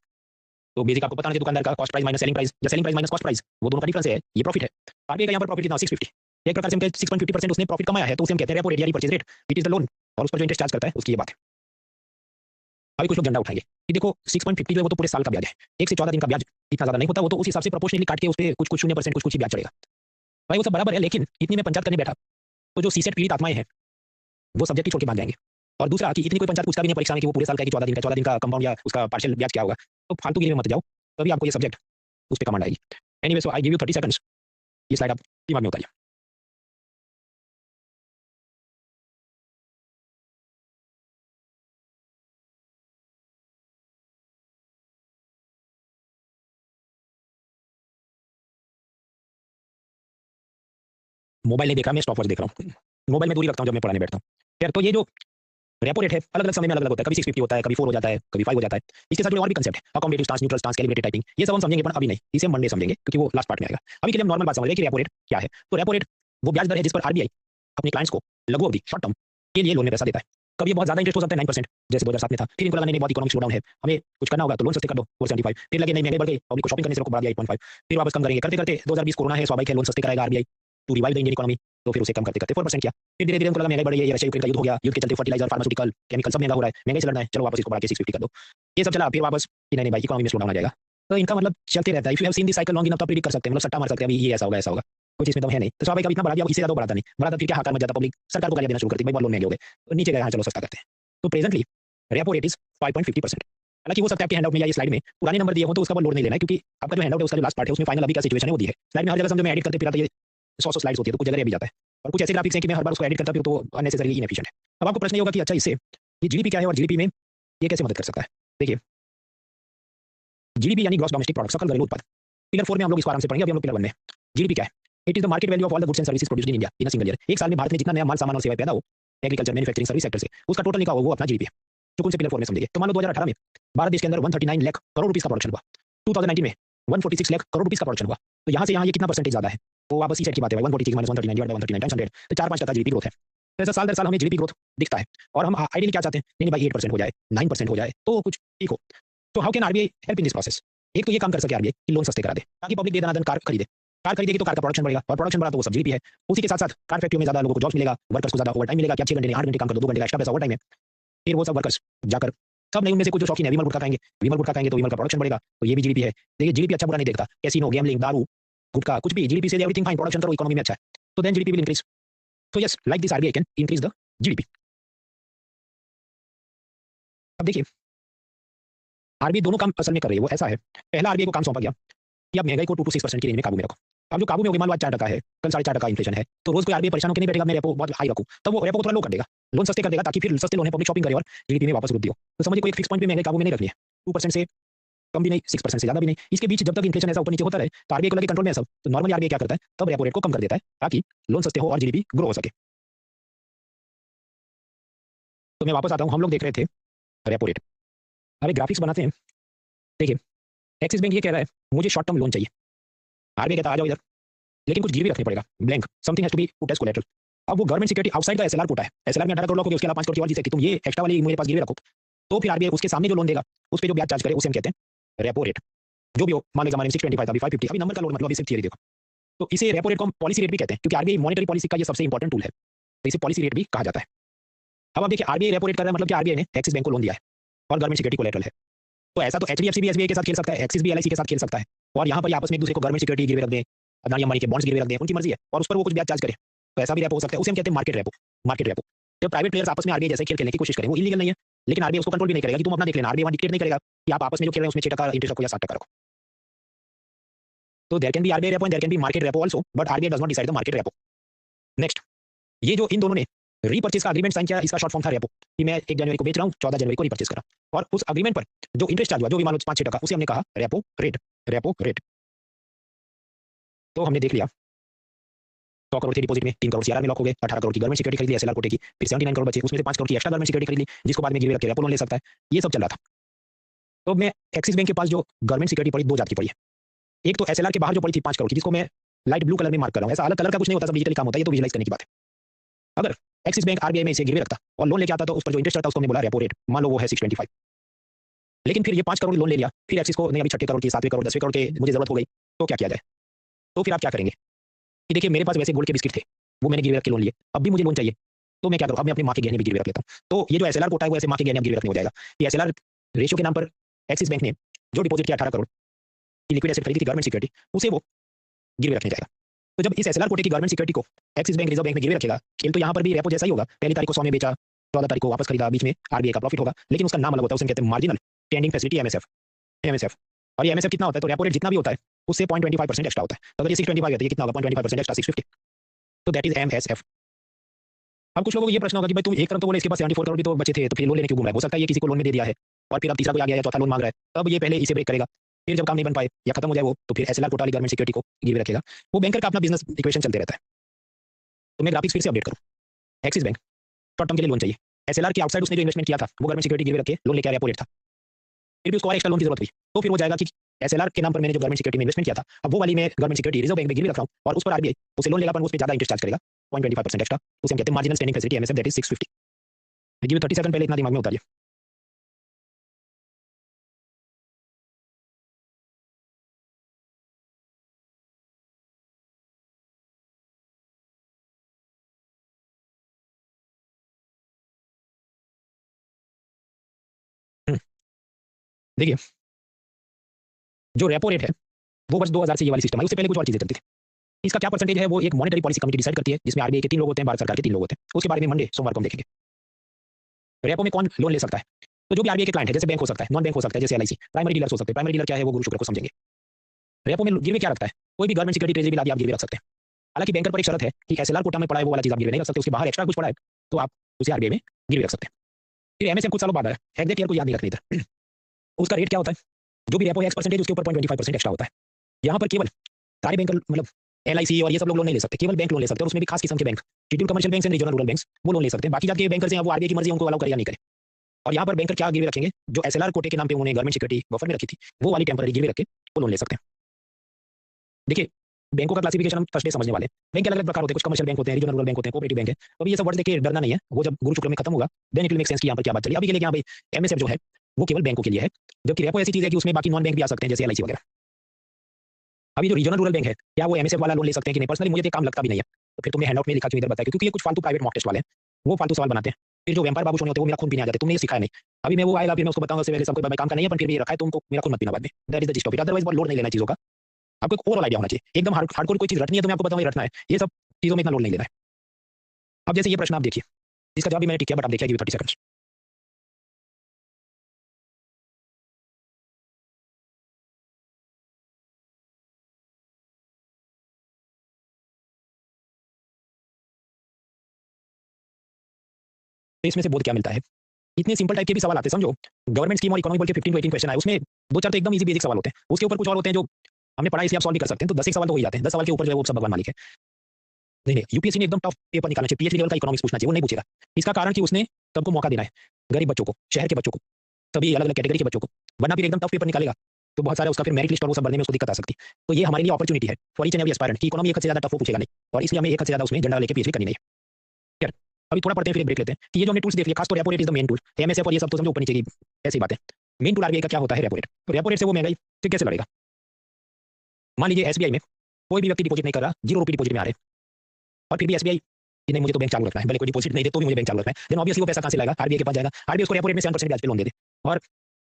तो बेसिक आपको पता नहीं दुकानदार का cost price minus selling price या selling price minus cost price, वो दोनों का डिफरेंस है, ये प्रॉफिट है। आरबीआई का यहाँ पर प्रॉफिट कितना 650, एक प्रकार से हम कहते हैं 6.50% उसने प्रॉफिट कमाया है, तो उसे हम कहते हैं रेपो रेट या repurchase rate, it is the loan, और उस पर जो इंटरेस्ट चार्ज करता है उसकी ये बात है। अभी कुछ लोग झंडा उठाएंगे कि देखो 6.50 जो है वो तो पूरे साल का ब्याज है, 1 से 14 दिन का ब्याज इतना ज्यादा नहीं होता, वो तो उस हिसाब से प्रोपोर्शनली काट के उस पर कुछ 0% कुछ ही ब्याज चढ़ेगा। भाई वो सब बराबर है, लेकिन इतनी में पंचायत करने बैठा तो जो सीसेट पीड़ित आत्माएं हैं वो सब्जेक्ट छोड़ के भाग जाएंगे। और दूसरा कि इतनी कोई पंचायत पूछता भी नहीं परीक्षा में कि वो पूरे साल का है कि 14 दिन का कंपाउंड या उसका पार्शियल ब्याज क्या होगा, तो फालतू गिरी में मत जाओ, तभी आपको ये सब्जेक्ट उस पे कमांड आएगी। Anyway so I give you 30 seconds, ये स्लाइड आप दिमाग में उतारिए। मोबाइल नहीं देख रहा, मैं स्टॉप वॉच देख रहा हूँ। मोबाइल में दूरी रखता हूँ जब मैं पढ़ाने बैठता हूँ। खैर, तो ये जो रेपो रेट है अलग अलग समय में अलग अलग होता है, कभी 650 होता है, कभी 4 हो जाता है, कभी 5 हो जाता है। इसके साथ जुड़े और भी कंसेप्ट है, accommodative stance, neutral stance, calibrated typing, ये सब हम समझेंगे, पर अभी नहीं, इसे हम मंडे समझेंगे क्योंकि वो लास्ट पार्ट में आएगा। अभी के लिए हम नॉर्मल बात समझ रहे हैं कि रेपो रेट क्या है। तो रेपो रेट वो ब्याज दर है जिस पर आरबीआई अपने क्लाइंट्स को लघु अवधि शॉर्ट टर्म के लिए लोन में पैसा देता है। कभी ये बहुत ज्यादा इंटरेस्ट हो सकता है 9%, जैसे 2007 में था। फिर इनको लगा नहीं बहुत इकोनॉमिक स्लो डाउन है, हमें कुछ करना होगा तो लोन सस्ते कर दो 475। फिर लगे नहीं महंगे बढ़ गए, पब्लिक को शॉपिंग करने से रोको, बढ़ा दिया 8.5। फिर वापस कम करेंगे, करते करते 2020 कोरोना है, स्वाभाविक है लोन सस्ते कराएगा RBI to revive the Indian economy, तो फिर उसे कम करते करते 4% किया। फिर धीरे धीरे उनको लगा महंगाई बढ़ रही है, रशिया यूक्रेन का युद्ध हो गया, युद्ध के चलते फर्टिलाइजर, फार्मास्यूटिकल, केमिकल सब महंगा हो रहा है, महंगाई से लड़ना है, चलो वापस इसको बढ़ा के 650 कर दो। ये सब चला, फिर वापस कि नहीं नहीं भाई इकोनॉमी में स्लो डाउन आ जाएगा। तो इनका मतलब चलते रहता है। If you have seen this cycle long enough तो प्रेडिक्ट कर सकते हैं, मतलब सट्टा मार सकते हैं अभी ये ऐसा होगा ऐसा होगा, कुछ इसमें दम है नहीं। तो स्वाभाविक इतना बढ़ा दिया, इससे ज्यादा बढ़ाता नहीं, बढ़ाता फिर क्या हाकार मच जाता, पब्लिक सरकार को गालियां देना शुरू करती, भाई बहुत लोन महंगे हो गए, तो नीचे गए हाँ चलो सस्ता करते हैं। तो प्रेजेंटली रेपो रेट इज 5.50%। हालांकि वो सब आपके हैंडआउट में या ये स्लाइड में पुराने नंबर दिए हो तो उसका लोड नहीं लेना है, क्योंकि आपका जो हैंडआउट है उसका जो लास्ट पार्ट है उसमें फाइनल अभी का सिचुएशन है वो दी है। स्लाइड में हर जगह समझो मैं एडिट करते फिर ये 100 स्लाइड्स होती है, तो कुछ जगह भी जाता है, और कुछ ऐसे ग्राफिक्स हैं कि मैं हर बार उसको एडिट करता फिर तो अननेसेसरी इनएफिशिएंट है। अब आपको प्रश्न ये होगा कि अच्छा इससे ये जीडीपी क्या है और जीडीपी में ये कैसे मदद कर सकता है। देखिए, जीडीपी यानी ग्रॉस डोमेस्टिक प्रोडक्ट, सकल घरेलू उत्पाद। पिलर 4 में हम लोग इसको आराम से पढ़ेंगे, अभी हम लोग पिलर 1 में। जीडीपी क्या है? It is the market value of all the goods and services produced in India in a single year. एक साल में भारत में जितना नया माल सामान और सेवाएं पैदा हो एग्रीकल्चर मैन्युफैक्चरिंग सर्विस सेक्टर से, उसका टोटल निकालो वो अपना जीडीपी है, जो कौन से पिलर 4 में समझिए। तो मान लो 2018 में भारत देश के अंदर 139 लाख करोड़ रुपीस का प्रोडक्शन हुआ, 2019 में 146 लाख करोड़ रुपीस का प्रोडक्शन हुआ। तो यहाँ से यहाँ ये कितना परसेंटेज ज्यादा है, तो आप इसी सेट की बात है, 146 माइनस 139 डिवाइड बाय 139 टाइम्स 100, तो 4-5% जीडीपी ग्रोथ है। तो ऐसा साल दर साल हमें जीडीपी ग्रोथ दिखता है, और हम आइडियली क्या चाहते हैं, नहीं भाई 8% हो जाए, 9% हो जाए तो कुछ ठीक हो। तो how can RBI help in this process? एक तो ये काम कर सके आरबीआई कि लोन सस्ते करा दे, ताकि पब्लिक दे दनादन कार खरीदे। कार खरीदेगी तो कार का प्रोडक्शन बढ़ेगा, और प्रोडक्शन बढ़ा तो वो सब जीडीपी है। उसी के साथ साथ कार फैक्ट्री में ज्यादा लोगों को जॉब्स मिलेगा, वर्कर्स को ज्यादा ओवर टाइम मिलेगा कि 6 घंटे नहीं 8 घंटे काम करो, 2 घंटे का एक्स्ट्रा पैसा ओवर टाइम है। फिर वो सब वर्कर्स जाकर सब नहीं उनमें से कुछ जो शौकीन है विमल गुटखा खाएंगे, विमल गुटखा खाएंगे तो विमल का प्रोडक्शन बढ़ेगा, तो ये भी जीडीपी है। देखिए जीडीपी अच्छा बुरा नहीं देखता, कैसीनो, गैम्बलिंग, दारू, गुटखा कुछ भी जीडीपी से एवरीथिंग फाइन, प्रोडक्शन करो इकोनॉमी में अच्छा है, तो देन जीडीपी विल इंक्रीज। तो yes like this RBI can increase the GDP. अब देखिए आरबीआई दोनों काम असल में कर रही है, वो ऐसा है, पहला आरबीआई को काम सौंपा गया कि आप महंगाई को 2 to 6% की रेंज में काबू में रखो। अब जो काबू में होगी, मान लो आज 4% है, कल 4.5% इन्फ्लेशन है, तो रोज कोई आरबीआई परेशान होकर नहीं बैठेगा मैं रेपो बहुत हाई रखूं, तब वो रेपो को थोड़ा लो कर देगा, लोन सस्ते कर देगा, ताकि फिर सस्ते लोन है पब्लिक शॉपिंग करे और जीडीपी में वापस वृद्धि हो। तो समझिए कोई एक फिक्स पॉइंट पे महंगाई काबू में नहीं रखनी है, 2% से कम भी नहीं, 6% से ज्यादा भी नहीं, इसके बीच जब तक इन्फ्लेशन ऐसा ऊपर नीचे होता रहे तो आरबीआई को लगे कंट्रोल में है सब, तो नॉर्मली आरबीआई क्या करता है, तब रेपो रेट को कम कर देता है ताकि लोन सस्ते हो और जीडीपी ग्रो हो सके। तो मैं वापस आता हूँ, हम लोग देख रहे थे रेपो रेट। अब एक ग्राफिक्स बनाते हैं। देखिए एक्सिस बैंक ये कह रहा है मुझे शॉर्ट टर्म लोन चाहिए, आरबीआई कहता है आ जाओ इधर, लेकिन कुछ गिरवी रखने पड़ेगा, blank something has to be put as collateral. अब वो गवर्नमेंट सिक्योरिटी आउटसाइड का एसएलआर कोटा है, एसएलआर में 18 करोड़ लोग उसके अलावा 5 करोड़ की और चीज है कि तुम ये एक्स्ट्रा वाली मेरे पास गिरवी रखो, तो फिर आरबीआई उसके सामने जो लोन देगा उस पे जो ब्याज चार्ज करे उसे हम कहते हैं रेपो रेट। जो भी हो, मान लीजिए हमारे 625 था, अभी 550, अभी नंबर का लोड मतलब अभी सिर्फ थियरी देखो, तो इसे रेपो रेट को हम पॉलिसी रेट भी कहते हैं, क्योंकि आरबीआई मॉनेटरी पॉलिसी का ये सबसे इंपॉर्टेंट टूल है, तो इसे पॉलिसी रेट भी कहा जाता है। अब आप देखिए आरबीआई रेपो रेट कर रहा है, मतलब कि आरबीआई ने एक्सिस बैंक को लोन दिया है और गवर्नमेंट सिक्योरिटी कोलैटरल है, तो ऐसा तो एचडीएफसी भी एसबीआई के साथ खेल सकता है, एक्सिस भी एलआईसी के साथ खेल सकता है, और यहाँ पर आपस में एक दूसरे को गवर्नमेंट सिक्योरिटी गिरवे रख दें, अदानी अंबानी के बॉन्ड्स गिरवे रख दें, उनकी मर्जी है, और उस पर वो कुछ ब्याज चार्ज करे, तो ऐसा भी रेपो हो सकता है, उसे हम कहते हैं मार्केट रेपो। मार्केट रेपो जब प्राइवेट प्लेयर्स आपस में आरबीआई जैसे खेल खेलने की कोशिश करें, वो इलीगल नहीं है, लेकिन आरबीआई उसको कंट्रोल भी नहीं करेगा कि तुम अपना देख लेना, आरबीआई डिक्टेट नहीं करेगा कि आप आपस में जो खेल रहे हैं उसमें 6% इंटरेस्ट रखो या 7% रखो। तो there can be RBI repo and there can be market repo also, but RBI does not decide the market repo. Next, ये जो इन दोनों ने रीपर्चेज का एग्रीमेंट साइन किया, इसका शॉर्ट फॉर्म था रेपो, कि मैं 1 जनवरी को बेच रहा हूँ, 14 जनवरी को रीपर्चेज करा, और उस एग्रीमेंट पर जो इंटरेस्ट चार्ज हुआ जो भी मान लो 5-6%, उसे हमने कहा रेपो रेट। रेपो रेट तो हमने देख लिया 100 करोड़ थे डिपॉजिट में, 3 करोड़ सीआरआर में लॉक हो गए, 18 करोड़ की गवर्नमेंट सिक्योरिटी खरीद ली एसएलआर कोटे की, फिर 79 करोड़ बचे, उसमें से 5 करोड़ की एक्स्ट्रा गवर्नमेंट सिक्योरिटी खरीद ली, जिसको बाद में गिरवी रख के रेपो लोन ले सकता है, ये सब चल रहा था। तो मैं एक्सिस बैंक के पास जो गवर्नमेंट सिक्योरिटी पड़ी, 2 जात की पड़ी है। एक तो एसएलआर के बाहर जो पड़ी थी 5 करोड़ की, जिसको मैं लाइट ब्लू कलर में मार्क कर रहा हूँ, ऐसा अलग कलर का कुछ नहीं होता, सब डिजिटली काम होता है, ये तो विजुलाइज करने की बात है। अगर एक्सिस बैंक आरबीआई में इसे गिरवे रखता और लोन लेके आता, तो उस पर जो इंटरेस्ट आता उसको हमने बोला रेपो रेट, मान लो वो है 625, लेकिन फिर ये 5 करोड़ लोन ले लिया, फिर एक्सिस को नहीं अभी 6 करोड़ की, 7 करोड़, 10 करोड़ के मुझे जरूरत हो गई, तो क्या किया जाए? तो फिर आप क्या करेंगे कि देखिए मेरे पास वैसे गोल्ड के बिस्किट थे, वो मैंने गिरवे रख के लोन लिए, अब भी मुझे लोन चाहिए, तो मैं क्या करूँ, अब मैं अपनी माँ के गहने भी गिरवे रख लेता हूँ। तो ये जो एसएलआर कोटा है वो ऐसे माँ के गहने गिरवे रखने हो जाएगा, ये एसएलआर रेशियो के नाम पर एक्सिस बैंक ने जो डिपॉजिट किया 18 करोड़ की लिक्विड एसेट खरीदी थी गवर्नमेंट सिक्योरिटी, उसे वो गिरवे रखने जाएगा। तो जब इस एसएलआर कोटे की गवर्नमेंट सिक्योरिटी को एक्सिस बैंक रिजर्व बैंक में गिरवे रखेगा, खेल तो यहाँ पर भी रेपो जैसा ही होगा, पहली तारीख को 100 में बेचा, 14 तारीख को वापस खरीदा, बीच में आरबीआई का प्रॉफिट होगा, लेकिन उसका नाम अलग होता है, उसे कहते हैं marginal standing facility MSF. MSF और ये एमएसएफ कितना होता है, तो रेपो रेट जितना भी होता है उससे 0.25% एक्स्ट्रा होता है। तो अगर ये 625 है तो ये कितना होगा, 0.25% एक्स्ट्रा 650, तो दैट इज एमएसएफ। अब कुछ लोगों को ये प्रश्न होगा कि भाई तुम एक तरफ तो बोले इसके पास 74 करोड़ भी तो बचे थे, तो फिर लोन लेने क्यों घूम रहा है? हो सकता है ये किसी को लोन में दे दिया है और फिर अब तीसरा कोई आ गया है, चौथा लोन मांग रहा है, तब ये पहले इसे ब्रेक करेगा, फिर जब काम नहीं बन पाए या खत्म हो जाए वो, तो फिर एसएलआर कोटा वाली गवर्नमेंट सिक्योरिटी को गिरवे रखेगा। वो बैंकर का अपना बिजनेस इक्वेशन चलते रहता है। तो मैं ग्राफिक्स फिर से अपडेट करूँ। एक्सिस बैंक शॉर्ट टर्म के लिए लोन चाहिए, एसएलआर के आउटसाइड उसने जो इन्वेस्टमेंट किया था वो गवर्नमेंट सिक्योरिटी गिरवे रखे लोन लेके रेपो रेट था, फिर भी उसको और एक्स्ट्रा लोन की जरूरत हुई, तो फिर वो जाएगा कि एसएलआर के नाम पर मैंने जो गवर्नमेंट सिक्योरिटी में इन्वेस्टमेंट किया था, अब वो वाली मैं गवर्नमेंट सिक्योरिटी रिजर्व बैंक में गिरवी रख रहा हूँ और उस पर आरबीआई उसे लोन लेगा, पर उस पर ज्यादा इंटरेस्ट चार्ज करेगा 0.25% एक्स्ट्रा, उसे हम कहते हैं marginal standing facility MSF, that is 650। Give 30 second, पहले इतना दिमाग में उतारिए। देखिए जो रेपो रेट है वो बस 2000 से ये वाली सिस्टम है, उससे पहले कुछ और चीजें चलती थी। इसका क्या परसेंटेज है वो एक मॉनेटरी पॉलिसी कमेटी डिसाइड करती है, जिसमें आरबीआई के 3 लोग होते हैं, भारत सरकार के 3 लोग होते हैं। उसके बारे में मंडे सोमवार को हम देखेंगे। रेपो में कौन लोन ले सकता है, तो जो भी आरबीआई के क्लाइंट है, जैसे बैंक हो सकता है, नॉन बैंक हो सकता है, जैसे एलआईसी, प्राइमरी डीलर्स हो सकते हैं। प्राइमरी डीलर क्या है वो गुरु शुक्र को समझेंगे। रेपो में गिरवे क्या रखता है, कोई भी गवर्नमेंट सिक्योरिटी ट्रेजरी बिल आप गिरवे रख सकते हैं। हालांकि बैंकर पर एक शर्त है कि एसएलआर कोटा में पड़ा है वो वाला चीज आप गिरवे नहीं रख सकते, उसके बाहर एक्स्ट्रा कुछ पड़ा है तो आप उसे आरबीआई में गिरवे रख सकते हैं। फिर एमएसएफ कुछ सालों बाद आया, एग्जैक्ट ईयर को याद नहीं रखनी इधर। उसका रेट क्या होता है, जो भी रेपो है X% उसके ऊपर 0.25% एक्स्ट्रा होता है। यहाँ पर केवल सारे बैंक मतलब एलआईसी और ये सब लोग लोन नहीं ले सकते, केवल बैंक लोन ले सकते हैं, और उसमें भी खास किस्म के bank, scheduled commercial bank and regional rural banks वो लोन ले सकते हैं। बाकी जाके बैंकर्स हैं वो आरबीआई की मर्जी उनको अलाउ करे या नहीं करे। और यहाँ पर बैंकर क्या गिरवे रखेंगे, जो एसएलआर कोटे के नाम पे उन्होंने गवर्नमेंट सिक्योरिटी बफर में रखी थी वो वाली टेम्पररी गिरवे रख के वो लोन ले सकते हैं। देखिए बैंकों का क्लासिफिकेशन हम फर्स्ट डे समझने वाले। बैंक के अलग अलग प्रकार होते हैं, कुछ कमर्शियल बैंक होते हैं, रीजनल रूरल बैंक होते हैं, कोऑपरेटिव बैंक है। तो अभी ये सब वर्ड देखिए डरना नहीं है, वो जब गुरु शुक्र में खत्म होगा then it will make sense कि यहाँ पर क्या बात चली। अभी के लिए यहाँ भाई एमएसएफ जो है वो केवल बैंकों के लिए है, जबकि रेपो ऐसी चीज है कि उसमें बाकी नॉन बैंक भी आ सकते हैं, जैसे एलआईसी वगैरह। अभी जो रीजनल रूरल बैंक है क्या वो एमएसएफ वाला लोन ले सकते हैं कि नहीं, पर्सनली मुझे तो काम लगता भी नहीं है। तो फिर तुमने हैंडआउट में लिखा क्यों इधर बताया, क्योंकि ये कुछ फालतू प्राइवेट मॉक टेस्ट वाले हैं, वो फालतू सवाल बनाते हैं। फिर जो व्यापार बाबू होते हैं वो मेरा खून पीने आ जाते हैं, तुमने ये सिखाया नहीं। अभी मैं वो आएगा फिर मैं उसको बताऊंगा उससे पहले सब कोई काम का नहीं है, पर फिर भी रखा है तुमको मेरा खून मत पीना बाद में। That is the gist of it. Otherwise बहुत लोड नहीं लेना चीजों का, आपको एक ओवरऑल आइडिया होना चाहिए। एकदम हार्डकोर कोई चीज रटनी है तो मैं आपको बताऊंगा रटना है, ये सब चीजों में इतना लोड नहीं लेना है। अब जैसे ये प्रश्न आप देखिए, इसका जवाब भी मैंने टिक किया, बट आप देखिए 30 सेकंड। तो इसमें से बोध क्या मिलता है, इतने सिंपल टाइप के भी सवाल आते हैं। समझो गवर्नमेंट स्कीम और इकोनॉमी बोल के 15 to 18 क्वेश्चन आए, उसमें 2-4 तो एकदम इजी बेसिक सवाल होते हैं, उसके ऊपर कुछ और होते हैं जो हमने पढ़ा इसलिए आप सॉल्व भी कर सकते हैं। तो 10 एक सवाल तो हो ही जाते हैं, 10 सवाल के ऊपर जो है वो सब भगवान मालिक है। नहीं नहीं, यूपीएससी ने एकदम टफ पेपर निकालना चाहिए, पीएचडी लेवल का इकोनॉमिक्स पूछना चाहिए, वो नहीं पूछेगा। इसका कारण कि उसने सबको मौका देना है, गरीब बच्चों को, शहर के बच्चों को, सभी अलग अलग कैटेगरी के बच्चों को, वरना फिर एकदम टफ पेपर निकालेगा तो बहुत सारे उसका फिर मेरिट लिस्ट और वो सब भरने में उसको दिक्कत आ सकती है। तो ये हमारे लिए अपॉर्चुनिटी है for each and every aspirant कि इकोनॉमी एक हद से ज्यादा टफ वो पूछेगा नहीं, और इसलिए हमें एक हद से ज्यादा उसमें झंडा लेके पीएचडी करनी नहीं है। अभी थोड़ा पढ़ते हैं फिर ब्रेक लेते हैं कि ये जो हमने टूल्स देख लिया, खास तो repo rate is the main tool, MSF और ये सब तो समझो ऊपर नीचे की ऐसी बात है। मेन टूल आरबीआई का क्या होता है, रेपो रेट। तो रेपो रेट से वो महंगाई से कैसे लड़ेगा। मान लीजिए एसबीआई में कोई भी व्यक्ति डिपॉजिट नहीं कर रहा, 0 रुपये डिपॉजिट में आ रहे, और फिर भी एसबीआई कि नहीं मुझे तो बैंक चालू रखना है, भले कोई डिपॉजिट नहीं दे तो भी मुझे बैंक चालू रखना है, देन ऑब्वियसली वो पैसा कहां से लाएगा, आरबीआई के पास जाएगा। आरबीआई उसको रेपो रेट में 7% ब्याज पे लोन दे दे, और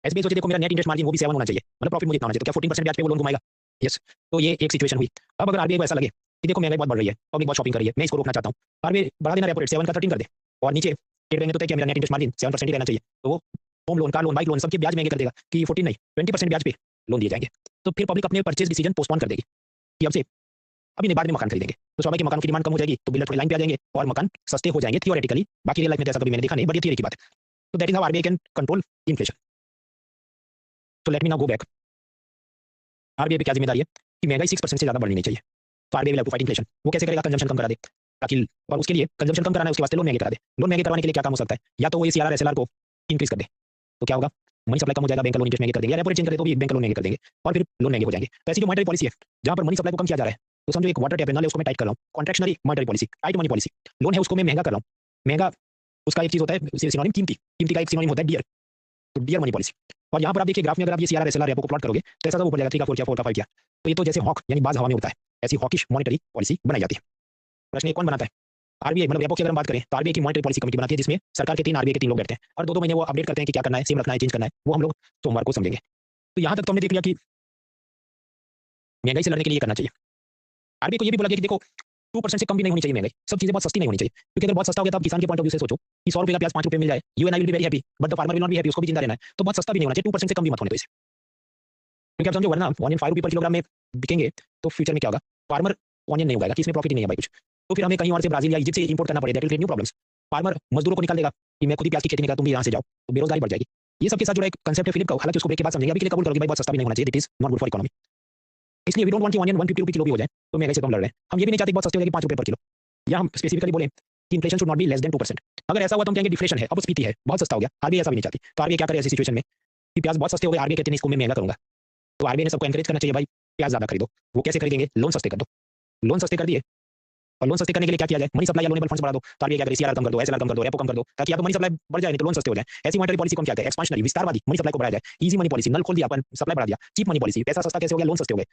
एसबीआई सोचे देखो मेरा नेट इंटरेस्ट मार्जिन वो भी 7 होना चाहिए, मतलब प्रॉफिट मुझे इतना होना चाहिए, तो क्या 14% ब्याज पे वो लोन घुमाएगा। यस, तो ये एक सिचुएशन हुई। अब अगर आरबीआई को ऐसा लगे कि देखो महंगाई बहुत बढ़ रही है, पब्लिक बहुत शॉपिंग कर रही है, मैं इसको रोकना चाहता हूँ, आरबीआई बढ़ा देना रेपो रेट 7 का 13 कर दे, और नीचे स्टेट बैंक ने तो तय किया मेरा नेट इंटरेस्ट मार्जिन 7% ही रहना चाहिए, तो वो home loan, car loan, bike loan सबके ब्याज महंगे कर देगा कि 14 नहीं 20% ब्याज पे लोन दिए जाएंगे। तो फिर पब्लिक अपने परचेज डिसीजन पोस्टपोन कर देगी कि अब से अभी नहीं बाद में मकान खरीदेंगे, तो स्वाभाविक मकान की डिमांड कम हो जाएगी, तो बिल्डर थोड़ी लाइन पे आ जाएंगे और मकान सस्ते हो जाएंगे थियोरेटिकली। बाकी रियल लाइफ में तो ऐसा कभी मैंने देखा नहीं, बट ये थियरी की बात है। तो that is how RBI can control inflation. तो let me now go back. RBI पे क्या जिम्मेदारी है कि महंगाई 6% से ज्यादा बढ़नी नहीं चाहिए, तो RBI will have to fight inflation. वो कैसे करेगा, कंजम्पशन कम करा दे ताकि, और उसके लिए कंजम्पशन कम कराना है उसके वास्ते लोन महंगे करा दे। लोन महंगे करवाने के लिए क्या काम हो सकता है, या तो वो सीआरआर एसएलआर को इंक्रीज कर दे, तो क्या होगा, मनी सप्लाई कम हो जाएगा, बैंक लोन इंटरेस्ट महंगे कर देंगे, या रेपो रेट चेंज करे तो भी बैंक लोन महंगे कर देंगे, और फिर लोन महंगे हो जाएंगे। तो ऐसी जो मॉनेटरी पॉलिसी है जहां पर मनी सप्लाई को कम किया जा रहा है, तो समझो एक वाटर टैप है ना, उसको मैं टाइट कर रहा हूँ, contractionary monetary policy, tight money policy. Loan है उसको मैं महंगा कर रहा हूँ, महंगा उसका एक चीज होता है सिनोनिम कीमती, कीमती का एक सिनोनिम होता है डियर, तो डियर मनी पॉलिसी। और यहाँ पर आप देखिए ग्राफ में अगर आप ये सीआरआर एसएलआर रेपो को प्लॉट करोगे तो ऐसा तो ऊपर जाएगा 3 का 4 क्या 4 का 5 क्या, तो ये तो जैसे हॉक यानी बाज हवा में उड़ता है, ऐसी हॉकिश मॉनेटरी पॉलिसी बनाई जाती है। प्रश्न ये कौन बनाता है, आरबीआई। मतलब रेपो की अगर हम बात करें तो आरबीआई की मॉनेटरी पॉलिसी कमेटी बनाती है, जिसमें सरकार के 3 आरबीआई के 3 लोग बैठते हैं, और 2-2 महीने वो अपडेट करते हैं कि क्या करना है, सेम रखना है, चेंज करना है, वो हम लोग सोमवार को समझेंगे। तो यहाँ तक तो हमने देख लिया कि महंगाई से लड़ने के लिए करना चाहिए। आरबीआई को ये भी बोला गया कि देखो 2% से कम भी नहीं होनी चाहिए महंगाई, सब चीजें बहुत सस्ती नहीं होनी चाहिए, क्योंकि अगर बहुत सस्ता हो गया तो आप किसान के पॉइंट ऑफ व्यू से सोचो कि 100 रुपए का प्याज 5 रुपए मिल जाए, you and I will be very happy, but the farmer will not be happy, उसको भी जिंदा रहना है, तो बहुत सस्ता भी नहीं होना चाहिए, 2% से कम भी मत होने दो इसे, क्योंकि आप समझो वरना ऑनियन 5 रुपए पर किलोग्राम में बिकेंगे तो फ्यूचर में क्या होगा, फार्मर ऑनियन नहीं उगाएगा कि इसमें प्रॉफिट ही नहीं है भाई कुछ, तो फिर हमें कहीं और से ब्राजील या इजिप्ट से इंपोर्ट करना पड़ेगा, that will create new problems, farmer मजदूरों को निकाल देगा कि मैं खुद ही प्याज की खेती नहीं करता, तुम भी यहाँ से जाओ, तो बेरोजगारी बढ़ जाएगी, ये सबके साथ जुड़ा एक कंसेप्ट है फिलिप का, हालांकि उसको ब्रेक के बाद समझेंगे, अभी के लिए कबूल करो कि भाई बहुत सस्ता भी नहीं होना चाहिए, it is not good for economy, इसलिए वी डोंट वांट कि ऑनियन 150 रुपए किलो भी हो जाए तो महंगाई से कम लड़ रहे हैं, हम ये भी नहीं चाहते बहुत सस्ते हो जाए कि 5 रुपए पर किलो, या हम स्पेसिफिकली बोले कि inflation should not be less than 2%, अगर ऐसा हुआ तो हम कहेंगे डिफ्लेशन है, अब स्फीति है, बहुत सस्ता हो गया, आरबीआई ऐसा भी नहीं चाहती, तो आरबीआई क्या करे ऐसी सिचुएशन में कि प्याज बहुत सस्ते हो गए, आरबीआई कहते हैं इसको मैं महंगा करूंगा, तो आरबीआई ने सबको एनकरेज करना चाहिए भाई प्याज ज्यादा खरीदो, वो कैसे खरीदेंगे, लोन सस्ते कर दो, लोन सस्ते कर दिए, और लोन सस्ते करने के लिए क्या किया जाए, मनी सप्लाई या लोनेबल फंड्स बढ़ा दो, तो आरबीआई क्या करे, सीआरआर कम कर दो, एसएलआर कम कर दो, रेपो कम कर दो, ताकि आपको मनी सप्लाई बढ़ जाए, नहीं तो लोन सस्ते हो जाए, ऐसी मॉनेटरी पॉलिसी कौन क्या है, एक्सपांशनरी विस्तारवादी मनी सप्लाई को बढ़ाया जाए, इजी मनी पॉलिसी नल खोल दिया अपन सप्लाई बढ़ा दिया, चीप मनी पॉलिसी पैसा सस्ता कैसे हो गया, लोन सस्ते हो गए,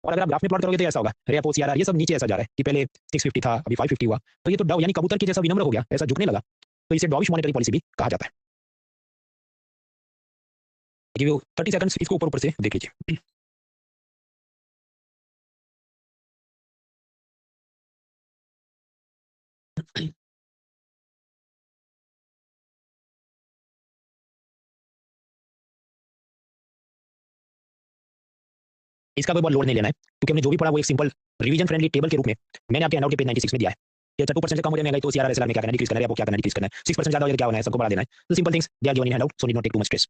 और अगर आप ग्राफ में प्लॉट करोगे तो ऐसा होगा, रेपो सीआरआर ये सब नीचे ऐसा जा रहा है कि पहले 650 था अभी 550 हुआ, तो ये तो डव यानी कबूतर की जैसा विनम्र हो गया, ऐसा झुकने लगा, तो इसे डॉविश मॉनेटरी पॉलिसी भी कहा जाता है। गिव यू 30 सेकंड्स, इसको ऊपर ऊपर से देख लीजिए। इसका कोई बहुत लोड नहीं लेना है, क्योंकि हमने जो भी पढ़ा वो एक सिंपल रिवीजन फ्रेंडली टेबल के रूप में मैंने आपके हैंडआउट के पेज 96 में दिया है कि अच्छा 2% से कम हो रही महंगाई तो सीआरआर एसएलआर में क्या करना है, डिक्रीज करना है, आपको क्या करना है, डिक्रीज करना है, 6% ज्यादा हो जाए तो क्या होना है, सबको बढ़ा देना है, तो simple things they are given in handout, so need not take too much stress.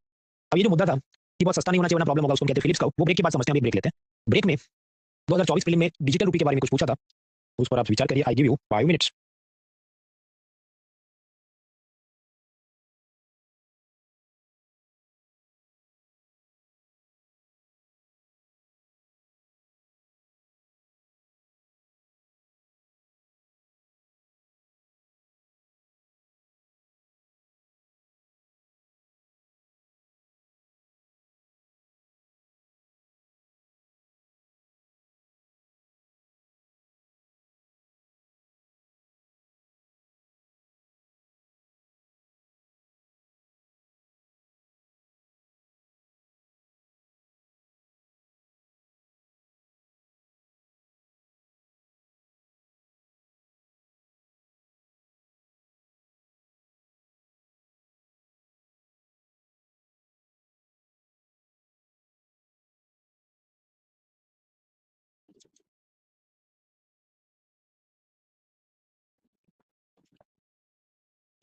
अब ये जो मुद्दा था कि बहुत सस्ता नहीं होना चाहिए वरना प्रॉब्लम होगा, उसको कहते हैं फिलिप्स का, वो ब्रेक के बाद समझते हैं, अभी ब्रेक लेते हैं, ब्रेक में 2024 फिल्म में डिजिटल रूपी के बारे में कुछ पूछा था, उस पर आप विचार करिए, आई give you 5 minutes.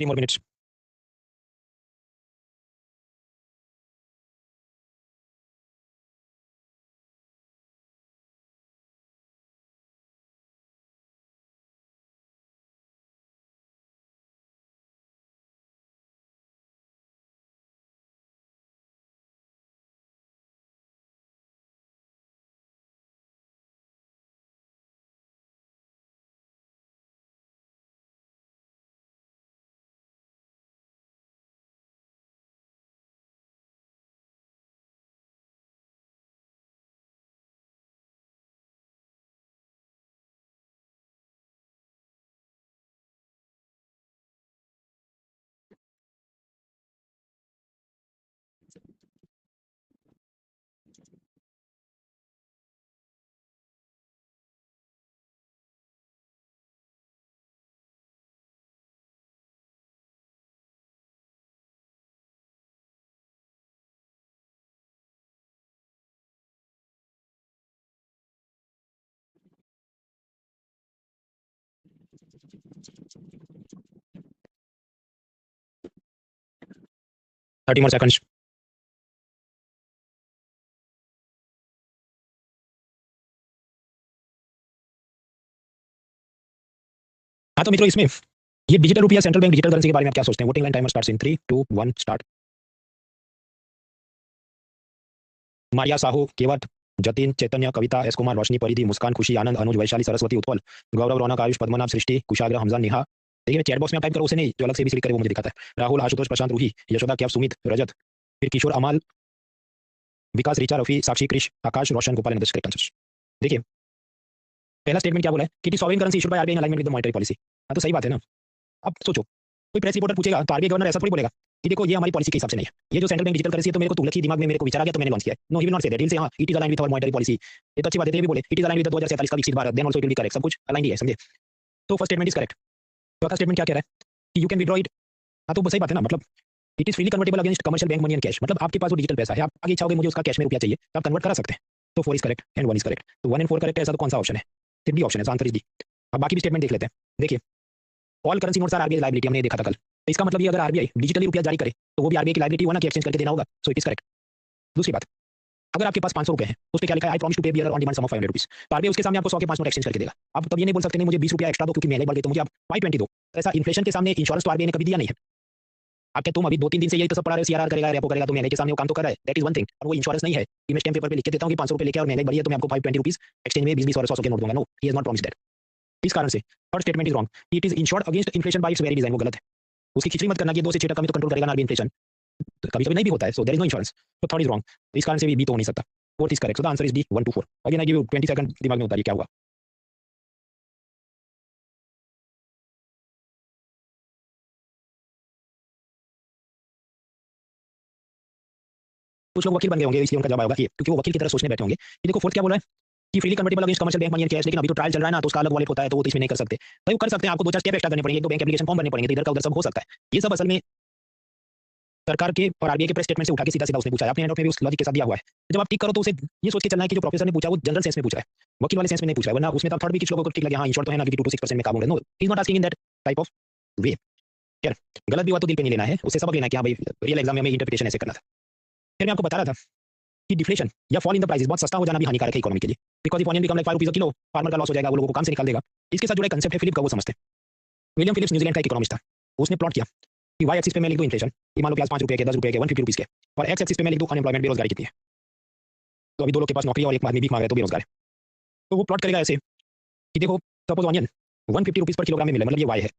Three more minutes. Thirty more seconds. हाँ तो मित्रों इसमें ये डिजिटल रुपया सेंट्रल बैंक डिजिटल करेंसी के बारे में आप क्या सोचते हैं, voting line timer starts in 3 2 1 start. Maria Sahu, Kewat, Jatin, Chaitanya, Kavita, S Kumar, Roshni, Paridhi, Muskaan, खुशी, आनंद, अनुज, वैशाली, सरस्वती, उत्पल, गौरव, रौनक, आयुष, पद्मनाभ, सृष्टि, कुशाग्र, हमजा, नेहा, देखिए चैट बॉक्स में आप टाइप करो, उसे नहीं जो अलग से भी क्लिक करे वो मुझे दिखाता है, राहुल, आशुतोष, प्रशांत, रूही, यशोदा, कैफ, सुमित, रजत, फिर किशोर, अमाल, विकास, ऋचा, रफी, साक्षी, कृष, आकाश, रोशन, गोपाल एंड करेक्ट आंसर्स। देखिए पहला स्टेटमेंट क्या बोला है कि sovereign currency issued by RBI in alignment with the monetary policy, हाँ तो सही बात है ना। अब सोचो कोई प्रेस रिपोर्टर पूछेगा तो आरबीआई गवर्नर ऐसा थोड़ी बोलेगा कि देखो ये हमारी पॉलिसी के हिसाब से नहीं है, ये जो सेंट्रल बैंक डिजिटल करेंसी है तो मेरे को तुगलक ही दिमाग में मेरे को विचार आ गया तो मैंने लॉन्च किया है, no he will not say that, he will say हां it is aligned with our monetary policy, ये तो अच्छी बात है, ये भी बोले इट इज अलाइंड विद 2047 का विकसित भारत, then also it will be correct, सब कुछ अलाइंड ही है, समझे। तो फर्स्ट स्टेटमेंट इज करेक्ट। चौथा स्टेटमेंट क्या कह रहा है कि यू कैन विड्रॉ इट। हाँ तो सही बात है ना, मतलब it is freely convertible against commercial bank money and cash. मतलब आपके पास वो डिजिटल पैसा है, आप आगे चाहोगे मुझे उसका कैश में रुपया चाहिए तो आप कन्वर्ट करा सकते हैं। तो 4 is correct and 1 is correct. तो 1 एंड 4 करेक्ट है, ऐसा तो कौन सा ऑप्शन है? सिर्फ डी ऑप्शन है, आंसर इज डी। अब बाकी भी स्टेटमेंट देख लेते हैं। देखिए, all currency notes are RBI liability, हमने देखा था कल। तो इसका मतलब ये अगर आरबीआई डिजिटली रुपया जारी करे तो वो भी आरबीआई की लायबिलिटी हुआ ना कि एक्सचेंज करके देना होगा। So it is correct. दूसरी बात, अगर आपके पास 500 रुपए है तो उस पर क्या लिखा है? I promise to pay bearer on demand sum of 500 rupees. तो आरबीआई उसके सामने आपको 100 के 5 नोट एक्सचेंज करके देगा। आप तब ये नहीं बोल सकते नहीं मुझे 20 रुपया एक्स्ट्रा दो क्योंकि महंगाई बढ़ गई, तो मुझे आप 520 दो। तो ऐसा इन्फ्लेशन के सामने इंश्योरेंस तो आरबीआई ने कभी दिया नहीं है। आपके तुम अभी 2-3 दिन से यही तो सब पढ़ा रहे हो, सीआरआर करेगा, रेपो करेगा, तो महंगाई के सामने वो काम तो कर रहा है। That is one thing. और वो इंश्योरेंस नहीं है कि मैं स्टैम्प पेपर पे लिख के देता हूँ कि 500 रुपए लेके और महंगाई बढ़ी है तो मैं आपको 520 रुपीस एक्सचेंज में 20-20 और 100 के नोट दूंगा। No, he has not promised that. इस कारण से third statement is wrong. It is insured against inflation by its very design, वो गलत है। उसकी खिचड़ी मत करना कि 2 से 6 टका में तो कंट्रोल करेगा ना आरबीआई इन्फ्लेशन, कभी कभी नहीं भी होता है। So there is no insurance. तो थर्ड इज रॉन्ग। इस कारण से भी बी तो हो नहीं सकता। Fourth is correct. So the answer is D 1 to 4। Again I give you 20 second, दिमाग में उतारिए क्या हुआ। कुछ लोग वकील बन गए होंगे इसलिए उनका जवाब होगा कि क्योंकि वो वकील की तरह सोचने बैठे होंगे कि देखो फोर्थ क्या बोला है कि freely convertible against commercial bank money and cash. लेकिन अभी तो ट्रायल चल रहा है ना, तो उसका अलग वॉलेट होता है, तो वो तो इसमें नहीं कर सकते। भाई वो कर सकते हैं, आपको 2-4 स्टेप एक्स्ट्रा करने पड़ेंगे, 2 बैंक एप्लीकेशन फॉर्म भरने पड़ेंगे, तो इधर का उधर सब हो सकता है। ये सब असल में सरकार के और आरबीआई के प्रेस स्टेटमेंट से उठा के सीधा सीधा उसने पूछा है। अपने एंड में भी उस लॉजिक के साथ दिया हुआ है। जब आप टिक करो तो उसे ये सोच के चलना है कि जो प्रोफेसर ने पूछा वो जनरल सेंस में पूछ रहा है, वकील वाले सेंस में नहीं पूछा है। वरना उसमें तो थर्ड भी कुछ लोगों को ठीक लगे, हाँ इंश्योर तो है ना क्योंकि 2 to 6% में काबू है। No, he is not asking in that type of way. यार गलत भी हुआ तो दिल पे नहीं लेना है, उससे सबक लेना है कि हाँ भाई रियल एग्जाम में हमें इंटरप्रिटेशन ऐसे करना था। फिर मैं आपको बता रहा था कि डिफ्लेशन या फॉल इन द प्राइसेस, बहुत सस्ता हो जाना भी हानिकारक है इकोनॉमी के लिए। Because if onion become like 5 rupees a kilo, farmer का लॉस हो जाएगा, वो लोगों को काम से निकाल देगा। इसके साथ जुड़ा कंसेप्ट है फिलिप का, वो समझते हैं। विलियम फिलिप्स न्यूजीलैंड का इकोनॉमिस्ट था। उसने प्लॉट किया कि वाई एक्सिस पे मैं लिख दूं इन्फ्लेशन, कि मान लो प्याज 5 रुपए के, 10 रुपए के, 150 रुपीस के, और एक्स एक्सिस पे मैं लिख दूं अनएम्प्लॉयमेंट, बेरोजगारी कितनी है। तो अभी 2 लोग के पास नौकरी और एक आदमी भीख मांग रहा है तो बेरोजगार है। तो वो प्लॉट करेगा ऐसे कि देखो सपोज ऑनियन 150 रुपीस पर किलोग्राम में मिले, मतलब ये वाई है,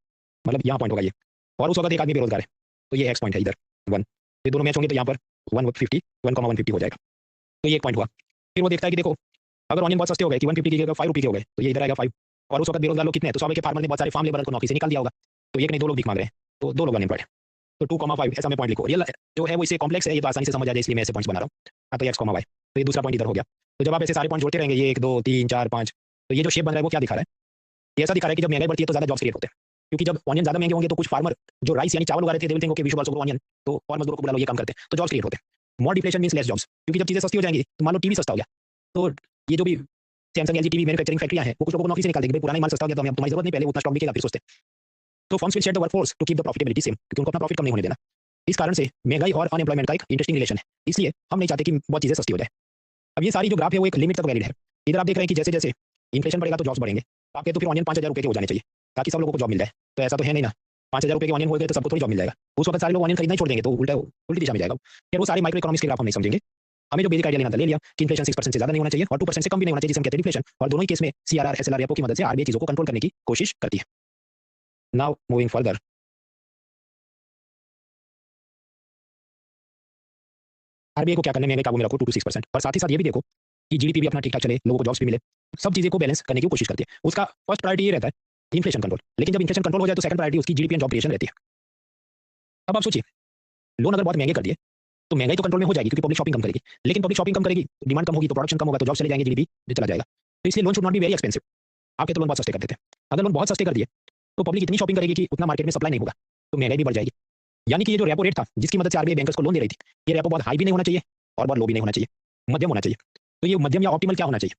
मतलब यहाँ पॉइंट होगा ये, और उस वक्त एक आदमी बेरोजगार है तो ये एक्स पॉइंट है इधर 1। ये दोनों मैच होंगे तो यहाँ पर 150 1,150 हो जाएगा। तो ये एक पॉइंट हुआ। फिर वो देखता है कि देखो अगर ऑनियन बहुत सस्ते हो गए कि 150 की जगह 5 रुपये के हो गए तो ये इधर आएगा 5। और उस वक्त बेरोजगार लोग कितने हैं? तो स्वाभाविक फार्मर ने बहुत सारे फार्म लेबर को नौकरी से निकाल दिया होगा, तो एक नहीं 2 लोग भीख मांग रहे हैं, तो 2 लोग अनएम्प्लॉयड है। तो 2,5 ऐसा मैं पॉइंट लिखो। रियल जो है वो इससे कॉम्प्लेक्स है, ये तो आसानी से समझ आ जाए इसलिए मैं ऐसे पॉइंट्स बना रहा हूँ। हाँ तो एक्स, वाई, तो ये दूसरा पॉइंट इधर हो गया। तो जब आप ऐसे सारे पॉइंट जोड़ते रहेंगे, ये 1 2 3 4 5, तो ये जो शेप बन रहा है वो क्या दिखा रहा है? ये ऐसा दिखा रहा है कि जब महंगाई बढ़ती है तो ज्यादा जॉब्स क्रिएट होते हैं। क्योंकि जब ऑनियन ज्यादा महंगे होंगे तो कुछ फार्मर जो राइस यानी चावल उगा रहे थे, they will think okay we should also grow onion, तो और मजदूरों को बुला लो, ये काम करते हैं, तो जॉब्स क्रिएट होते हैं। मोर डिफ्लेशन मींस लेस जॉब्स, क्योंकि जब चीजें सस्ती हो जाएंगी तो मान लो टीवी सस्ता हो गया, तो ये जो भी सैमसंग एलजी टीवी मैन्युफैक्चरिंग फैक्ट्रियां हैं वो कुछ लोगों को नौकरी से निकाल देंगे, भाई पुराना ही माल सस्ता हो गया तो हमें तुम्हारी जरूरत नहीं, पहले उतना स्टॉक बिकेगा फिर सोचते हैं। तो firms will share the workforce to keep the profitability same, क्योंकि उनको अपना प्रॉफिट कम नहीं होने देना। इस कारण से महंगाई और अनएम्प्लॉयमेंट का एक इंटरेस्टिंग रिलेशन है, इसलिए हम नहीं चाहते कि बहुत चीजें सस्ती हो जाए। अब ये सारी जो ग्राफ है वो एक लिमिट तक वैलिड है। इधर आप देख रहे हैं कि जैसे जैसे इन्फ्लेशन बढ़ेगा तो जॉब्स बढ़ेंगे, तो आप कहते हो फिर ऑनियन 5,000 रुपये के हो जाने चाहिए ताकि सब लोगों को जॉब मिल जाए, तो ऐसा तो है नहीं ना। 5,000 रुपये के ऑनियन हो गए तो सबको थोड़ी जॉब मिल जाएगा, उस वक्त सारे लोग ऑनियन खरीदना ही छोड़ देंगे, तो उल्टी दिशा में जाएगा। फिर वो सारे माइक्रो इकोनॉमिक्स के ग्राफ हम नहीं समझेंगे। हमें जो बेसिक आइडिया लेना था ले लिया कि इन्फ्लेशन 6% से ज्यादा नहीं होना चाहिए और 2% से कम भी नहीं होना चाहिए, जिसे हम कहते हैं डिफ्लेशन। और दोनों ही केस में सीआरआर एसएलआर रेपो की मदद से आरबीआई चीजों को कंट्रोल करने की कोशिश करती है। नाउ मूविंग फर्दर, आरबीआई को क्या करना है? महंगाई काबू में रखो 2 to 6%, और साथ ही साथ ये भी देखो कि जीडीपी भी अपना ठीक ठाक चले, लोगों को जॉब्स भी मिले, सब चीजें को बैलेंस करने की कोशिश करती है। उसका फर्स्ट प्रायोरिटी ये रहता है इन्फ्लेशन कंट्रोल, लेकिन जब इन्फ्लेशन कंट्रोल हो जाए तो सेकंड प्रायोरिटी उसकी जीडीपी एंड जॉब क्रिएशन रहती है। अब आप सोचिए, लोन अगर बहुत महंगे कर दिए तो महंगाई तो कंट्रोल में हो जाएगी क्योंकि पब्लिक शॉपिंग कम करेगी, लेकिन पब्लिक शॉपिंग कम करेगी, डिमांड कम होगी तो प्रोडक्शन कम होगा, तो जॉब चले जाएंगे, जीडीपी भी चला जाएगा। तो इसलिए loan should not be very expensive. आपके तो लोन बहुत सस्ते कर देते हैं, अगर लोन बहुत सस्ते कर दिए तो पब्लिक इतनी शॉपिंग करेगी कि उतना मार्केट में सप्लाई नहीं होगा, तो महंगाई भी बढ़ जाएगी। यानी कि ये जो रेपो रेट था जिसकी मदद से आरबीआई बैंकर्स को लोन दे रही थी, ये रेपो बहुत हाई भी नहीं होना चाहिए और बहुत लो भी नहीं होना चाहिए, मध्यम होना चाहिए। तो ये मध्यम या ऑप्टिमल क्या होना चाहिए?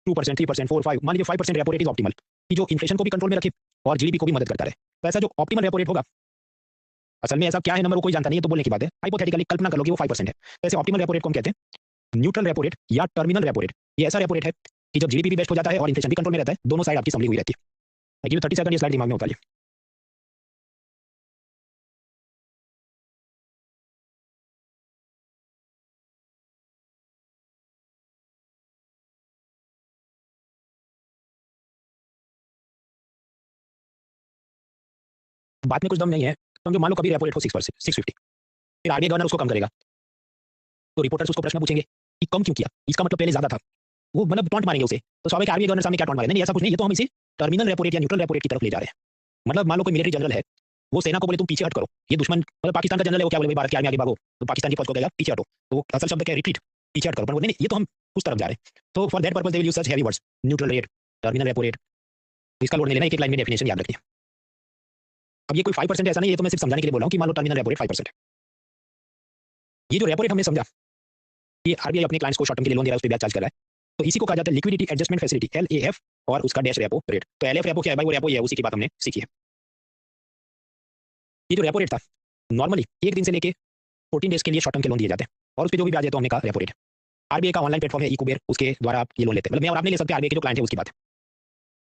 2%, 3%, 4, 5, मान लीजिए 5% रेपो रेट इज ऑप्टिमल, कि जो इन्फ्लेशन को भी कंट्रोल में रखे और जीडीपी को भी मदद करता रहे। तो ऐसा जो ऑप्टिमल रेपो रेट होगा, असल में ऐसा क्या है नंबर वो कोई जानता नहीं है, तो बोलने की बात है, हाइपोथेटिकली कल्पना कर लो कि वो 5% है। तो ऐसे ऑप्टिमल रेपो रेट को हम कहते हैं न्यूट्रल रेपो रेट या टर्मिनल रेपो रेट। ये ऐसा रेपो रेट है कि जब जीडीपी भी बेस्ट हो जाता है और इन्फ्लेशन भी कंट्रोल में रहता है, दोनों साइड आपकी संभली हुई रहती है। 30 सेकंड, ये स्लाइड दिमाग में उतारिए। बात में कुछ दम नहीं है, समझो मान लो कभी रेपो रेट हो 6%, 650, फिर आरबीआई गवर्नर उसको कम करेगा, तो रिपोर्टर्स उसको प्रश्न पूछेंगे कि कम क्यों किया, इसका मतलब पहले ज्यादा था, वो मतलब टॉन्ट मारेंगे उसे। तो स्वाभाविक आरबीआई गवर्नर सामने क्या टॉन्ट मारे? नहीं ऐसा कुछ नहीं, ये तो हम इसे टर्मिनल रेपो रेट या न्यूट्रल रेपो रेट की तरफ ले जा रहे हैं। मतलब मान लो कोई मिलिट्री जनरल है, वो सेना को बोले तुम पीछे हट करो, ये दुश्मन मतलब पाकिस्तान का जनरल है, वो क्या बोले भारत की आर्मी आगे भागो, तो पाकिस्तान की फौज को कहेगा पीछे हटो, तो वो असल शब्द क्या है? रिट्रीट, पीछे हट करो। पर वो नहीं, ये तो हम उस तरफ जा रहे हैं, तो for that purpose they will use such heavy words, neutral rate, terminal repo rate, इसका लोड नहीं लेना, एक एक लाइन में डेफिनेशन याद रखिए। अब ये कोई 5% ऐसा नहीं, ये तो मैं सिर्फ समझाने के लिए बोल रहा हूँ कि मान लो टर्मिनल रेपो रेट 5% है। ये जो रेपो रेट हमने समझा, ये आरबीआई अपने क्लाइंट्स को शॉर्ट टर्म के लिए लोन दे रहा है, उस पे ब्याज चार्ज कर रहा है, तो इसी को कहा जाता है लिक्विडिटी एडजस्टमेंट फैसिलिटी, LAF, और उसका डैश रेपो रेट। तो LF रेपो क्या है भाई? वो रेपो ही है, उसी की बात हमने सीखी है। ये जो रेपो रेट था, नॉर्मली 1 दिन से लेके 14 डेज के लिए शॉर्ट टर्म के लोन दिए जाते हैं, और उस पे जो भी ब्याज है तो हमने कहा रेपो रेट है। आरबीआई का ऑनलाइन प्लेटफॉर्म है इकोबेर, उसके द्वारा आप ये लोन लेते हैं। मतलब मैं और आप नहीं ले सकते, आरबीआई के जो क्लाइंट है उसकी बात है।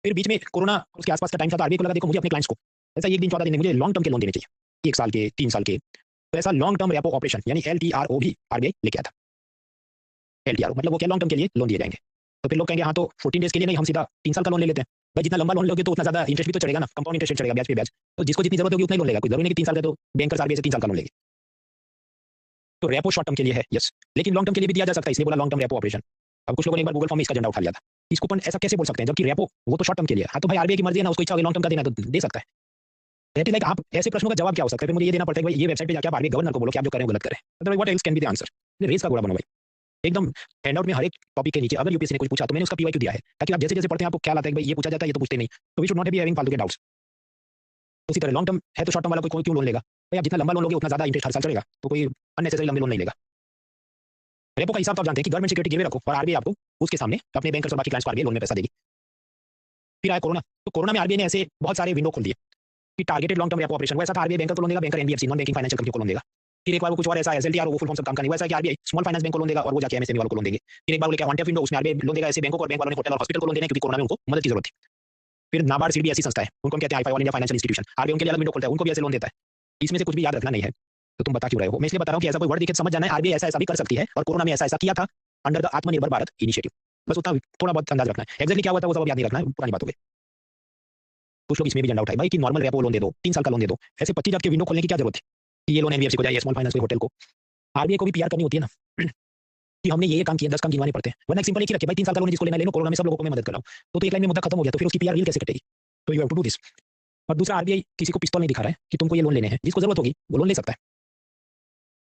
फिर बीच में कोरोना उसके आसपास का टाइम था, तो आरबीआई को लगा देखो मुझे अपने क्लाइंट्स को ऐसा 1 दिन 14 दिन में मुझे लॉन्ग टर्म के लोन देने चाहिए, 1 साल के, 3 साल के। तो ऐसा लॉन्ग टर्म रेपो ऑपरेशन यानी LTRO भी आरबीआई लेके आया था। LTRO मतलब वो क्या, लॉन्ग टर्म के लिए लोन दिए जाएंगे। तो फिर लोग कहेंगे हाँ तो 14 डेज के लिए नहीं, हम सीधा 3 साल का लोन ले लेते हैं। भाई जितना लंबा लोन लोगे तो उतना ज्यादा इंटरेस्ट भी तो चढ़ेगा ना, कंपाउंड इंटरेस्ट चढ़ेगा, ब्याज पे ब्याज। तो जिसको जितनी जरूरत होगी उतना ही लोन लेगा, कोई जरूरी नहीं कि 3 साल का, तो बैंकर्स आरबीआई से 3 साल का लोन लेंगे। तो रेपो शॉर्ट टर्म के लिए है, यस, लेकिन लॉन्ग टर्म के लिए भी दिया जा सकता है, इसलिए बोला लॉन्ग टर्म रेपो ऑपरेशन। अब कुछ लोगों ने एक बार गूगल फॉर्म में इसका झंडा उठा लिया था, इसको अपन ऐसा कैसे बोल सकते हैं जबकि रेपो वो तो शॉर्ट टर्म के लिए है। हाँ तो भाई आरबीआई की मर्जी है ना, उसको इच्छा होगी लॉन्ग टर्म का देना तो दे सकता है। दैट इज लाइक आप ऐसे प्रश्नों का जवाब क्या हो सकता है, फिर मुझे ये देना पड़ता है कि भाई ये वेबसाइट पे जाके आप आरबीआई गवर्नर को बोलो कि आप जो कर रहे हो गलत कर रहे हैं। मतलब what else can be the answer? Race का घोड़ा बनो भाई, एकदम हैंडआउट में हर एक टॉपिक के नीचे अगर यूपीएससी ने कुछ पूछा तो मैंने उसका पीवाईक्यू दिया है, ताकि आप जैसे जैसे पढ़ते हैं आपको ख्याल आता है कि भाई ये पूछा जाता है, ये तो पूछते नहीं, तो we should not be having फालतू के डाउट्स। उसी तरह लॉन्ग टर्म है तो शॉर्ट टर्म वाला कोई क्यों लोन लेगा भाई? आप जितना लंबा लोन लोगे उतना ज्यादा इंटरेस्ट हर साल चढ़ेगा, तो कोई अननेसेसरी लंबे लोन नहीं लेगा। रेपो का हिसाब तो आप जानते हैं कि गवर्नमेंट सिक्योरिटी गिरवे रखो और आरबीआई आपको उसके सामने अपने बैंकर्स और बाकी क्लाइंट्स को आरबीआई लोन में पैसा देगी। फिर आया कोरोना, तो कोरोना में आरबीआई ने ऐसे बहुत सारे विंडो खोल दिए कि targeted long term repo operation, वैसा था आरबीआई बैंकर को लोन देगा, banker NBFC non banking financial company को लोन देगा। फिर एक बार वो कुछ और ऐसा एसएलटीआर वो फुल फॉर्म सब काम का नहीं, वैसा कि आरबीआई स्मॉल फाइनेंस बैंक को लोन देगा और वो जाके एमएसएमई वालों को लोन देंगे। फिर एक बार वो लेके वन टैप विंडो, उसमें आरबीआई लोन देगा ऐसे बैंकों को, और बैंक वालों ने होटल और हॉस्पिटल को लोन देना क्योंकि कोरोना में उनको मदद की जरूरत थी। फिर नाबार्ड सीड भी ऐसी संस्था है, उनको हम कहते हैं I all India financial institution, RBI उनके लिए अलग विंडो खोलता है, उनको भी ऐसे लोन देता है। इसमें से कुछ भी याद रखना नहीं है तो तुम बता क्यों रहे हो? मैं इसलिए बता रहा हूं कि ऐसा कोई वर्ड दिखे तो समझ जाना है आरबीआई ऐसा ऐसा भी कर सकती है, और कोरोना में ऐसा ऐसा किया था अंडर द आत्मनिर्भर भारत इनिशिएटिव। बस उतना थोड़ा बहुत अंदाज रखना है, एक्जैक्टली क्या हुआ था वो सब याद नहीं रखना है, पुरानी बात हो गई। कुछ लोग इसमें भी झंडा उठाए भाई कि नॉर्मल रेपो लोन दे दो, 3 साल का लोन दे दो, ऐसे 25 जात के विंडो खोलने की क्या जरूरत है कि ये लोन एनबीएफसी को जाए, स्मॉल फाइनेंस को, होटल को। आरबीआई को भी पीआर करनी होती है ना कि हमने ये काम किया, 10 काम गिनवाने पड़ते हैं, वरना सिंपल एक ही रखे भाई 3 साल का लोन जिसको लेना ले लो, कोरोना में सब लोगों को मैं मदद कर रहा हूं, तो एक लाइन में मुद्दा खत्म हो गया, तो फिर उसकी पीआर रील कैसे कटेगी? तो you have to do this. और दूसरा, आरबीआई किसी को पिस्तौल नहीं दिखा रहा है कि तुमको ये लोन लेने हैं, जिसको जरूरत होगी वो लोन ले सकता है।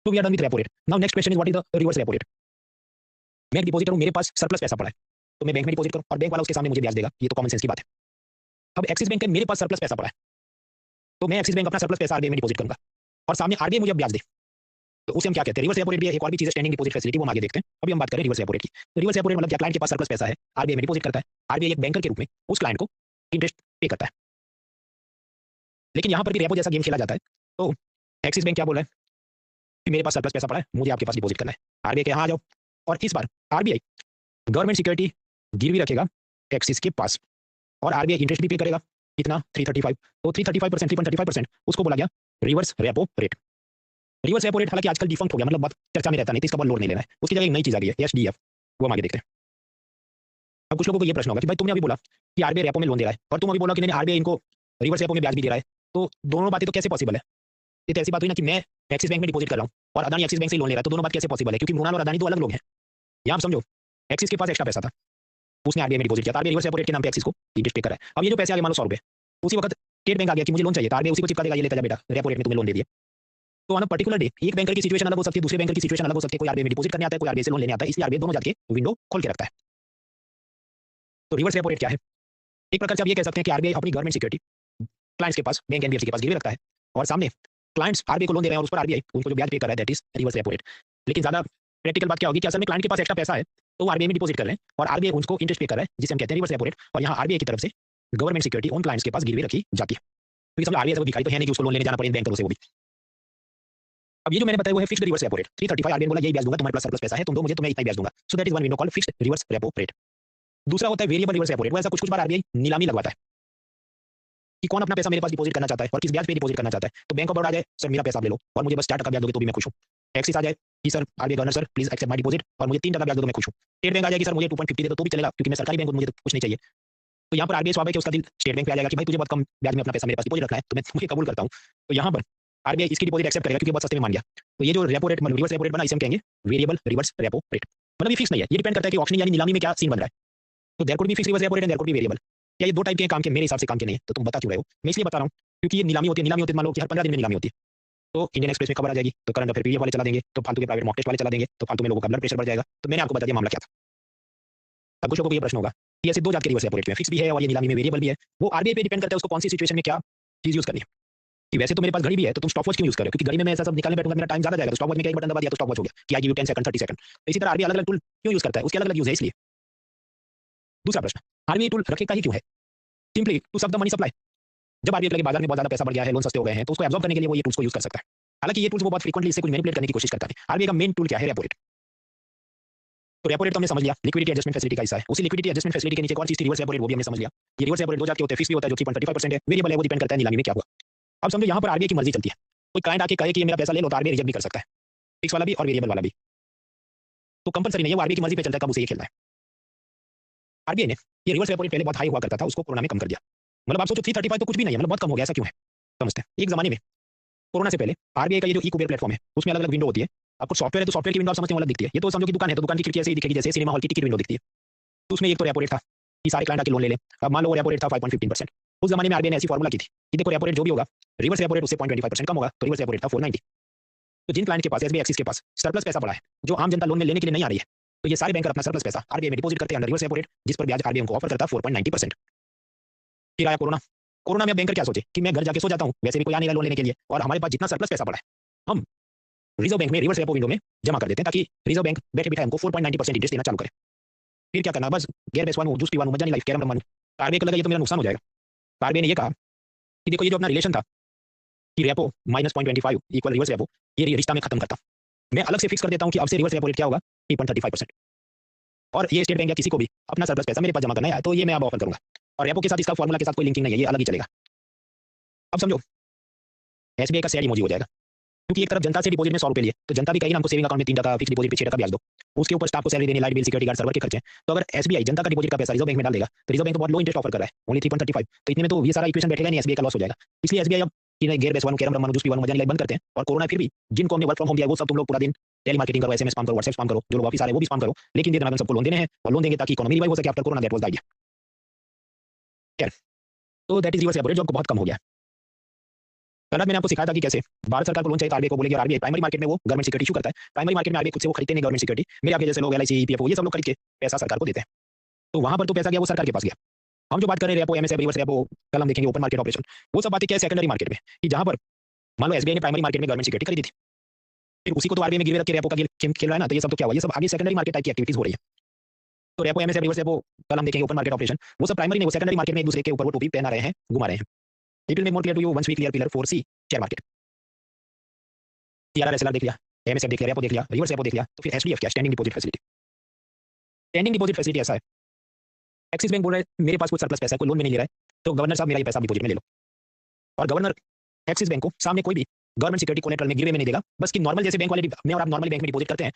तो we are done with repo rate. Now next question is what is the reverse repo rate? मैं एक डिपॉजिटर हूं, मेरे पास सरप्लस पैसा पड़ा है, तो मैं बैंक में डिपॉजिट करूं और बैंक वाला उसके सामने मुझे ब्याज देगा, ये तो कॉमन सेंस की बात है। अब एक्सिस बैंक में मेरे पास सरप्लस पैसा पड़ा है, तो मैं एक्सिस बैंक अपना सरप्लस पैसा आरबीआई में डिपॉजिट करूंगा और सामने आरबीआई मुझे ब्याज दे, तो उसे हम क्या कहते हैं? रिवर्स रेपो रेट भी है, एक और भी चीज है स्टैंडिंग डिपॉजिट फैसिलिटी, वो हम आगे देखते हैं। अभी हम बात करें रिवर्स रेपो रेट की। तो रिवर्स रेपो रेट मतलब क्या? क्लाइंट के पास सरप्लस पैसा है, आरबीआई में डिपॉजिट करता है, आरबीआई एक बैंकर के रूप में उस क्लाइंट को इंटरेस्ट पे करता है। लेकिन यहाँ पर भी रेपो जैसा गेम खेला जाता है। तो एक्सिस बैंक क्या बोल रहा है कि मेरे पास सरप्लस पैसा पड़ा है, मुझे आपके पास डिपॉजिट करना है, आरबीआई के यहाँ आ जाओ, और इस बार आरबीआई गवर्नमेंट सिक्योरिटी गिरवी रखेगा एक्सिस के पास, और आरबीआई इंटरेस्ट भी पे करेगा, कितना? 335। तो 335%, 3.35% उसको बोला गया reverse repo rate. Reverse repo rate हालांकि आजकल डिफॉल्ट हो गया, मतलब बहुत चर्चा में रहता नहीं, तो इसका बहुत लोड नहीं लेना है, उसकी जगह एक नई चीज आ गई है एसडीएफ, वो हम आगे देखते हैं। अब कुछ लोगों को ये प्रश्न होगा कि भाई तुमने अभी बोला कि आरबीआई रेपो में लोन दे रहा है, और तुम अभी बोला कि नहीं आरबीआई इनको रिवर्स रेपो में ब्याज भी दे रहा है, तो दोनों बातें तो कैसे पॉसिबल है? ये तो ऐसी बात हुई ना कि मैं एक्सिस बैंक में डिपॉजिट कर रहा हूँ और अदानी एक्सिस बैंक से लोन ले रहा है, तो दोनों बात कैसे पॉसिबल है? क्योंकि मोनाल और अदानी दो अलग लोग हैं। यहाँ आप समझो, एक्सिस के पास एक्स्ट्रा पैसा था, उसने आरबीआई में डिपॉजिट किया, आरबीआई रिवर्स रेपो रेट के नाम पे एक्सिस को इंटरेस्ट पे कर रहा है। अब ये जो पैसे आ गए मान लो 100 रुपए, उसी वक्त स्टेट बैंक आ गया कि मुझे लोन चाहिए, तो आरबीआई उसी को चिपका देगा, ये लेता जा बेटा, रेपो रेट में तुम्हें लोन दे दिया। तो ऑन अ पर्टिकुलर डे एक बैंकर की सिचुएशन अलग हो सकती है, दूसरे बैंकर की सिचुएशन अलग हो सकती है, कोई आरबीआई में डिपॉजिट करने आता है, कोई आरबीआई से लोन लेने आता है, इसलिए आरबीआई दोनों जाके विंडो खोल के रखता है। तो रिवर्स रेपो रेट क्या है? एक प्रकार से आप ये कह सकते हैं कि आरबीआई अपनी गवर्नमेंट सिक्योरिटी क्लाइंट्स के पास, बैंक एनबीएफसी के पास गिरवी रखता है, और सामने क्लाइंट्स आरबीआई को लोन दे रहे हैं और उस पर आरबीआई उनको जो ब्याज पे कर रहा है, that is reverse repo rate. लेकिन ज्यादा प्रैक्टिकल बात क्या होगी कि असल में क्लाइंट के पास एक्स्ट्रा पैसा है, तो वो आरबीआई में डिपॉजिट कर रहे हैं और आरबीआई उनको इंटरेस्ट पे कर रहा है, जिसे हम कहते हैं रिवर्स रेपो रेट, और यहाँ आरबीआई की तरफ से गवर्नमेंट सिक्योरिटी उन क्लाइंट्स के पास गिरवी रखी जाती है। तो ये सब आरबीआई से दिखाई तो है नहीं कि उसको लोन लेने जाना पड़े बैंकरों से वो भी। अब ये जो मैंने बताया वो है fixed reverse repo rate. 335 RBI बोला यही ब्याज दूंगा, तुम्हारे पास सरप्लस पैसा है, तुम दो मुझे, तो मैं इतना ही ब्याज दूंगा। So that is one window called fixed reverse repo rate. दूसरा होता है वेरिएबल रिवर्स रेपो रेट। वो ऐसा कुछ बार आरबीआई नीलामी लगवाता है कि कौन अपना पैसा मेरे पास डिपॉजिट करना चाहता है और किस ब्याज पे डिपॉजिट करना चाहता है। तो बैंक ऑफ बड़ौदा आ जाए, सर मेरा पैसा आप ले लो और मुझे बस 4% ब्याज दोगे तो भी मैं खुश हूँ। एक्सिस आ जाए कि sir RBI governor sir please accept my deposit और मुझे 3% ब्याज दो तो मैं खुश हूँ। स्टेट बैंक आ जाए कि सर मुझे 2.50 दे दो तो भी चलेगा, क्योंकि मैं सरकारी बैंक हूं, मुझे तो कुछ नहीं चाहिए। तो यहाँ पर आरबीआई स्वाभाविक है उसका दिल स्टेट बैंक पे आ जाएगा कि भाई तुझे बहुत कम ब्याज में अपना पैसा मेरे पास डिपॉजिट रखना है, तो मैं मुझे कबूल करता हूँ। तो यहाँ पर आरबीआई इसकी डिपॉजिट एक्सेप्ट करेगा क्योंकि बहुत सस्ते में मान गया। तो ये जो repo rate reverse repo rate बना, इसे हम कहेंगे वेरिएबल रिवर्स रेपो रेट। मतलब ये फिक्स नहीं है, ये डिपेंड करता है कि ऑक्शन यानी नीलामी में क्या सीन बन रहा है। तो there could be fixed reverse repo rate and there could be variable. क्या ये दो टाइप के काम के? मेरे हिसाब से काम के नहीं है, तो तुम बता क्यों रहे हो? मैं इसलिए बता रहा हूँ क्योंकि ये नीलामी होती है, नीलामी होती है मान लो कि हर 15 दिन में नीलामी होती है, तो इंडियन एक्सप्रेस में खबर आ जाएगी, तो करंट अफेयर पीएफ वाले चला देंगे, तो फालतू के प्राइवेट मॉक टेस्ट वाले चला देंगे, तो फालतू में लोगों का ब्लड प्रेशर बढ़ जाएगा। तो मैंने आपको बता दिया मामला क्या था। अब कुछ लोगों को ये प्रश्न होगा ये ऐसे दो जात के रिवर्स रेपो रेट हैं, फिक्स भी है और ये नीलामी में वेरिएबल भी है। वो आरबीआई पे डिपेंड करता है उसको कौन सी सिचुएशन में क्या चीज यूज करनी है। कि वैसे तो मेरे पास घड़ी भी है, तो तुम स्टॉप वॉच क्यों यूज कर रहे हो? क्योंकि घड़ी में मैं ऐसा सब निकालने बैठूंगा मेरा टाइम ज्यादा जाएगा, तो स्टॉप वॉच में क्या एक बटन दबा दिया तो स्टॉप वॉच हो गया कि आई गिव यू 10 सेकंड 30 सेकंड। तो इसी तरह आरबीआई अलग अलग टूल क्यों यूज करता है, उसके अलग अलग यूज है इसलिए। दूसरा प्रश्न, आरबीआई टूल रखेगा ही क्यों है? Simply to serve the money supply. जब आरबीआई के बाजार में बहुत ज्यादा पैसा बढ़ गया है, लोन सस्ते हो गए हैं, तो उसको एब्जॉर्ब करने के लिए वो ये टूल्स को यूज कर सकता है। हालांकि ये टूल्स वो बहुत फ्रीक्वेंटली इससे कुछ मैनिपुलेट करने की कोशिश करता है। आरबीआई का मेन टूल क्या है? Repo rate. तो रेपो रेट तो हमने समझ लिया, लिक्विडिटी एडजस्टमेंट फैसिलिटी का हिस्सा है। उसी लिक्विडिटी एडजस्टमेंट फैसिलिटी के नीचे एक और चीज थी, रिवर्स रेपो रेट, वो भी हमने समझ लिया। ये रिवर्स रेपो रेट दो जात के होते हैं, फिक्स भी होता है जो 3.35% है, वेरिएबल है वो डिपेंड करता है नीलामी में क्या हुआ। अब समझो यहाँ पर आरबीआई की मर्जी चलती है, कोई क्लाइंट आके कहे कि ये मेरा पैसा ले लो, तो आरबीआई रिजेक्ट भी कर सकता है, फिक्स वाला भी और वेरिएबल वाला भी। तो कंपलसरी नहीं है, वो आरबीआई की मर्जी पे चलता है कब उसे ये खेलना है। आरबीआई ने ये रिवर्स रेपो रेट पहले बहुत हाई हुआ करता था, उसको कोरोना में कम कर दिया। मतलब आप सोचो 335 तो कुछ भी नहीं है, मतलब बहुत कम हो गया, ऐसा क्यों है? समझते हैं। एक जमाने में कोरोना से पहले आरबीआई का ये जो ई कुबेर प्लेटफॉर्म है, उसमें अलग अलग विंडो होती है। आपको सॉफ्टवेयर है तो सॉफ्टवेयर की विंडो आप समझते हो अलग दिखती है। ये तो समझो कि दुकान है तो दुकान की खिड़की ऐसे ही दिखेगी जैसे सिनेमा हॉल की टिकट विंडो दिखती है। तो उसमें एक तो रेपो रेट था कि सारे क्लाइंट आके लोन ले लें। अब मान लो रेपो रेट था 5.15%। उस जमाने में आरबीआई ने ऐसी फॉर्मूला की थी कि देखो रेपो रेट जो भी होगा, रिवर्स रेपो रेट उससे 0.25% कम होगा, तो रिवर्स रेपो रेट था 490। तो जिन क्लाइंट के पास एसबीआई एक्सिस के पास सरप्लस पैसा पड़ा है, जो आम जनता लोन में लेने के लिए नहीं आ रही है, तो ये सारे बैंकर अपना सरप्लस पैसा आरबीआई में डिपॉजिट करते हैं अंडर रिवर्स रेपो रेट, जिस पर ब्याज आरबीआई को ऑफर करता है 4.90%। फिर आया कोरोना। कोरोना में अब बैंकर क्या सोचे कि मैं घर जाके सो जाता हूँ, वैसे भी कोई आ नहीं रहा लोन लेने के लिए, और हमारे पास जितना सरप्लस पैसा पड़ा है हम रिजर्व बैंक में रिवर्स रेपो विंडो में जमा कर देते हैं, ताकि रिजर्व बैंक बैठे बिठाए हमको 4.90% इंटरेस्ट देना चालू करे। फिर क्या करना, बस गैर बेसवानू जूस पीवानू मजा नहीं लाइफ कैरम रमवानू। आरबीआई को लगा ये तो मेरा नुकसान हो जाएगा। आरबीआई ने ये कहा कि देखो ये जो अपना रिलेशन था कि repo minus 0.25 equal reverse repo, ये रिश्ता में खत्म करता हूं। मैं अलग से फिक्स कर देता हूं कि अब से रिवर्स रेपो रेट क्या होगा, 3.35%। और ये स्टेट बैंक या किसी को भी अपना सरप्लस पैसा मेरे पास जमा करना है तो ये मैं अब ऑफर करूंगा, और रेपो के साथ इसका फॉर्मूला के साथ कोई लिंकिंग नहीं है, ये अलग ही चलेगा। अब समझो एसबीआई का शेयर इमोजी हो जाएगा, क्योंकि एक तरफ जनता से डिपॉजिट में 100 रुपए लिए, तो जनता भी कहेगी हमको सेविंग अकाउंट में 3%, फिक्स डिपॉजिट पे 6% ब्याज दो, उसके ऊपर स्टाफ को सैलरी देने, light bill, security guard, server के खर्चे। तो अगर एसबीआई जनता का डिपॉजिट का पैसा रिजर्व बैंक में डाल देगा, तो रिजर्व बैंक तो बहुत लो इंटरेस्ट ऑफर कर रहा है, ओनली 3.35। तो इतने में तो ये सारा इक्वेशन बैठेगा नहीं, एसबीआई का लॉस हो जाएगा। इसलिए एसबीआई अब कि गैर बेसवानू कैरम रमवानू जूस पीवानू मजा नहीं लाइफ बंद करते हैं, और कोरोना फिर भी जिनको हमने वर्क फ्रॉम होम दिया वो सब तुम लोग पूरा दिन टेली मार्केटिंग करो, एसएमएस स्पैम करो, व्हाट्सएप स्पैम करो, जो लोग ऑफिस आ रहे हैं वो भी स्पैम करो, लेकिन दिन सबको लोन देने हैं और लोन देंगे ताकि इकोनॉमी रिवाइव हो सके after corona. That was the idea. खैर, तो that is reverse repo rate जो आपको बहुत कम हो गया। कल मैंने आपको सिखाया था कि कैसे भारत सरकार को लोन चाहिए तो आरबीआई को बोलेगी, और आरबीआई प्राइमरी मार्केट में वो गवर्नमेंट सिक्योरिटी इशू करता है। प्राइमरी मार्केट में आरबीआई खुद से वो खरीदते नहीं गवर्नमेंट सिक्योरिटी, मेरे आपके जैसे लोग एलआईसी, ईपीएफओ ये सब लोग खरीद के पैसा सरकार को देते हैं। तो वहां पर तो पैसा गया वो सरकार के पास गया। हम जो बात कर रहे हैं रेपो, एमएसएफ, रिवर्स रेपो, कल हम देखेंगे ओपन मार्केट ऑपरेशन, वो सब बातें क्या है सेकेंडरी मार्केट में, कि जहां पर मान लो एसबीआई ने प्राइमरी मार्केट में गवर्नमेंट सिक्योरिटी खरीदी थी, फिर उसी को तो आरबीआई में गिरवे रख के रेपो का खेल रहा है ना, तो ये सब तो क्या हुआ, ये सब आगे सेकेंडरी मार्केट टाइप की एक्टिविटीज हो रही है। तो रेपो, एमएसएफ, रिवर्स रेपो, कल हम देखेंगे ओपन मार्केट ऑपरेशन, वो सब प्राइमरी नहीं, वो सेकेंडरी मार्केट में एक दूसरे के ऊपर वो टोपी पहना रहे हैं, घुमा रहे हैं। It will make more clear to you once we clear pillar 4C share market. TRR SLR देख लिया, एमएसएफ देख लिया, रेपो देख लिया, रिवर्स रेपो देख लिया, तो फिर एसडीएफ क्या, standing deposit facility. Standing deposit facility ऐसा है, एक्सिस बैंक बोल रहा है मेरे पास कुछ सरप्लस पैसा है, कोई लोन में नहीं ले रहा है, तो गवर्नर साहब मेरा ये पैसा डिपॉजिट में ले लो, और गवर्नर एक्सिस बैंक को सामने कोई भी गवर्नमेंट सिक्योरिटी कोलेटरल में गिरवे में नहीं देगा, बस कि नॉर्मल जैसे बैंक वाले मैं और आप नॉर्मल बैंक में डिपॉजिट करते हैं,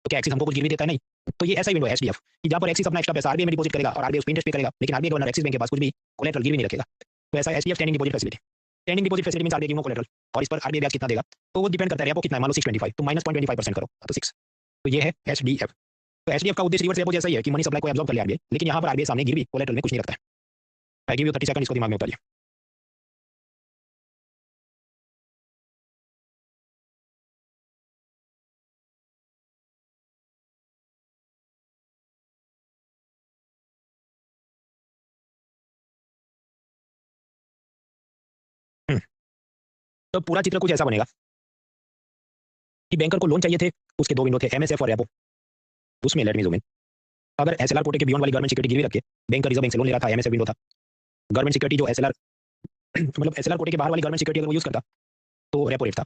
तो क्या एक्सिस हमको कुछ गिरवी देता है? नहीं। तो ये ऐसा ही विंडो है एसडीएफ, कि जहां पर एक्सिस अपना एक्स्ट्रा पैसा आरबीआई में डिपॉजिट करेगा और आरबीआई उस पर इंटरेस्ट पे करेगा, लेकिन आरबीआई गवर्नर एक्सिस बैंक के पास कुछ भी कोलेटरल गिरवी नहीं रखेगा। तो ऐसा SDF standing deposit facility. Standing deposit facility means RBI giving collateral, और इस पर आरबीआई ब्याज कितना देगा, तो वो डिपेंड करता है रेपो कितना है, मान लो 625, तो माइनस 0.25% करो तो 6। तो ये है एसडीएफ। तो एसडीएफ का उद्देश्य रिवर्स रेपो जैसा ही है कि मनी सप्लाई को एब्जॉर्ब कर ले आरबीआई, लेकिन यहाँ पर आरबीआई सामने गिरवी कोलेटरल में कुछ नहीं रखता है। आई गिव यू 30 सेकंड, इसको दिमाग में उतारिए। तो पूरा चित्र कुछ ऐसा बनेगा कि बैंकर को लोन चाहिए थे, उसके दो विंडो थे, एमएसएफ और रेपो। उसमें लेट मी ज़ूम इन। अगर एसएलआर कोटे के बियॉन्ड वाली गवर्नमेंट सिक्योरिटी गिरवी रख के बैंक रिजर्व बैंक से लोन ले रहा था, एमएसएफ विंडो था। गवर्नमेंट सिक्योरिटी जो एसएलआर मतलब एसएलआर कोटे के बाहर वाली गवर्नमेंट सिक्योरिटी अगर वो यूज करता तो रेपो रेट था,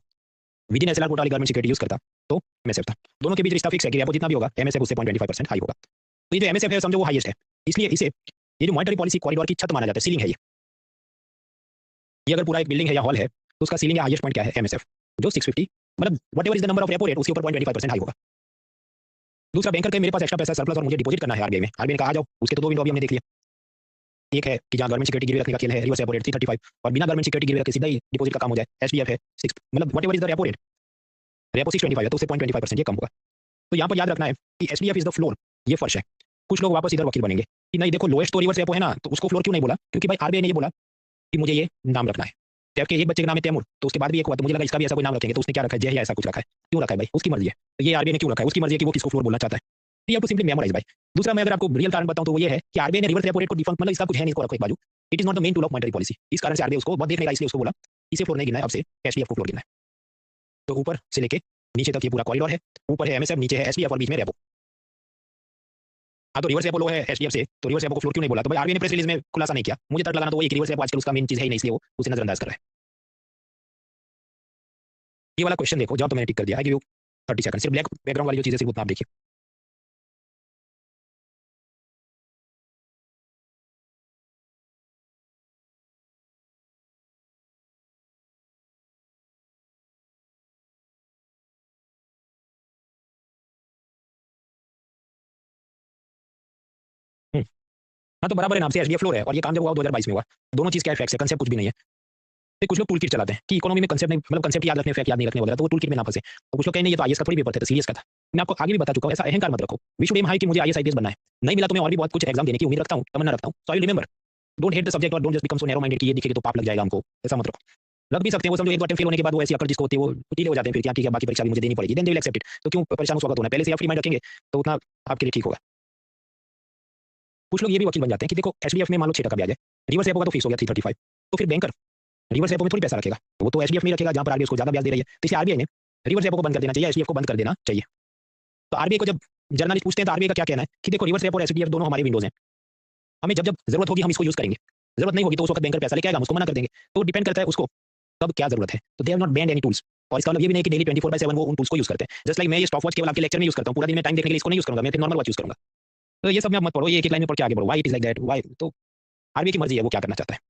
विद इन एसएलआर कोटा वाली गवर्नमेंट सिक्योरिटी यूज करता तो एमएसएफ था। दोनों के बीच रिश्ता फिक्स है कि रेपो जितना भी होगा एमएसएफ उससे 0.25% हाई होगा। तो ये जो एमएसएफ है समझो वो हाईएस्ट है, इसलिए इसे ये जो मॉनेटरी पॉलिसी कॉरिडोर की छत माना जाता है, सीलिंग है ये अगर पूरा एक बिल्डिंग है या हॉल है तो उसका सीलिंग या हाईएस्ट पॉइंट क्या है, एमएसएफ, जो 650 मतलब whatever is the number of repo rate उसके ऊपर 0.25% हाई होगा। दूसरा बैंकर के मेरे पास एक्स्ट्रा पैसा सरप्लस और मुझे डिपॉजिट करना है आरबीआई में, आरबीआई ने कहा आ जाओ, उसके तो दो विंडो अभी हमने देख लिया। एक है कि जहां गवर्नमेंट सिक्योरिटी गिरवी रखने का खेल है, रिवर्स रेपो रेट 335, और बिना गवर्नमेंट सिक्योरिटी गिरवी रखे सीधा ही डिपॉजिट का काम हो जाए, एसडीएफ है 6 मतलब whatever is the repo rate, repo 625 है तो उससे 0.25% ये कम होगा। तो यहाँ पर याद रखना है कि एसडीएफ इज द फ्लोर, ये फर्श है। कुछ लोग वापस इधर वकील बनेंगे कि नहीं देखो लोएस्ट तो रिवर्स रेपो है ना, तो उसको फ्लोर क्यों नहीं बोला, क्योंकि भाई आरबीआई ने ये बोला कि मुझे ये नाम रखना है। टैब के एक बच्चे का नाम है तैमूर, तो उसके बाद भी एक हुआ, तो मुझे लगा इसका भी ऐसा कोई नाम रखेंगे, तो उसने क्या रखा है, जय या ऐसा कुछ रखा है, क्यों रखा है भाई, उसकी मर्जी है। तो ये आरबीआई ने क्यों रखा है, उसकी मर्जी है कि वो किसको फ्लोर बोलना चाहता है। You have to simply memorise by. दूसरा मैं अगर आपको रियल कारण बताऊं तो वो ये है कि आरबीआई ने रिवर्स रेपो रेट को डिफंक्ट, मतलब इसका कुछ है नहीं, इसको रखो एक बाजू। It is not the main tool of monetary policy. इस कारण से आरबीआई उसको बहुत देख नहीं रहा, इसलिए उसको बोला इसे फ्लोर नहीं गिनना है, अब से एसडीएफ को फ्लोर गिनना है। तो ऊपर से लेके नीचे तक ये पूरा कॉरिडोर है, ऊपर है एमएसएफ, नीचे है एसडीएफ और बीच में रेपो। हाँ, तो रिवर्स रेपो लो है एसडीएफ से, तो रिवर्स रेपो को फ्लोर क्यों नहीं बोला? तो भाई आरबीआई ने प्रेस रिलीज में खुलासा नहीं किया। मुझे तर्क लगाना तो वही कि रिवर्स रेपो आजकल उसका मेन चीज है ही नहीं, इसलिए वो उसे नजरअंदाज कर रहा है। ये वाला क्वेश्चन देखो, जवाब तो मैंने टिक कर दिया। आई गिव यू 30 सेकंड। सिर्फ ब्लैक बैकग्राउंड वाली जो चीजें सिर्फ उतना आप देखिए। हाँ, तो बराबर है, नाम से एसडीएफ फ्लोर है, और ये काम जब हुआ 2022 में हुआ। दोनों चीज क्या फैक्ट है, कंसेप्ट कुछ भी नहीं है। तो कुछ लोग टूल किट चलाते हैं कि इकोनॉमी में कंसेप्ट नहीं, मतलब कंसेप्ट याद रखने, फैक्ट याद नहीं रखने वगैरह, तो वो टूल किट में ना फंसे। तो कुछ लोग कहेंगे ये तो आईएएस का थोड़ी पेपर था, तो सीरियस का था। मैं आपको आगे भी बता चुका हूँ, ऐसा अहंकार मत रखो। वी शुड एम हाई कि मुझे आईएएस आईपीएस बनना है। नहीं मिला तो मैं और भी बहुत कुछ एग्जाम देने की उम्मीद रखता हूँ, तमन्ना रखता हूँ। So I remember, don't hate the subject और don't just become so narrow minded कि ये दिखेगा तो पाप लग जाएगा हमको, ऐसा मत रखो। लग भी सकते हैं वो, समझो एक बार फेल होने के बाद वो ऐसी अकड़ जिसको होती है वो टीले हो जाते हैं, फिर क्या ठीक है बाकी परीक्षा भी मुझे देनी पड़ेगी, then they will accept it. तो क्यों परेशान हो, स्वागत होना है। पहले से आप फ्री माइंड रखेंगे तो उतना आपके लिए ठीक होगा। कुछ लोग ये भी वकील बन जाते हैं कि देखो एचडीएफ में मान लो 6% ब्याज है, रिवर्स रेपो का तो फीस हो गया 335, तो फिर बैंकर रिवर्स रेपो में थोड़ी पैसा रखेगा, वो तो एचडीएफ में रखेगा जहां पर आरबीआई उसको ज्यादा ब्याज दे रही है। तो इसलिए आरबीआई ने रिवर्स रेपो को बंद कर देना चाहिए, एचडीएफ को बंद कर देना चाहिए। तो आरबीआई को जब जर्नलिस्ट पूछते हैं तो आरबीआई का क्या कहना है कि देखो रिवर्स रेपो और एचडीएफ दोनों हमारे विंडोज हैं, हमें जब जब जरूरत होगी हम इसको यूज करेंगे, जरूरत नहीं होगी तो उस वक्त बैंकर पैसा लेके आएगा, हम उसको मना कर देंगे। तो डिपेंड करता है उसको कब क्या जरूरत है। तो they have not band any tools, और इसका मतलब ये भी नहीं कि डेली 24/7 वो उन टूल्स को यूज करते हैं। जस्ट लाइक मैं ये स्टॉप वॉच केवल आपके लेक्चर में यूज करता हूं, पूरा दिन में टाइम देखने के लिए इसको नहीं यूज करूंगा, मैं फिर नॉर्मल वॉच यूज करूंगा। तो ये सब में आप मत पढ़ो, ये एक एक लाइन में पढ़ के आगे बढ़ो, why it is like that, why. तो आरबीआई की मर्जी है वो क्या करना चाहता है।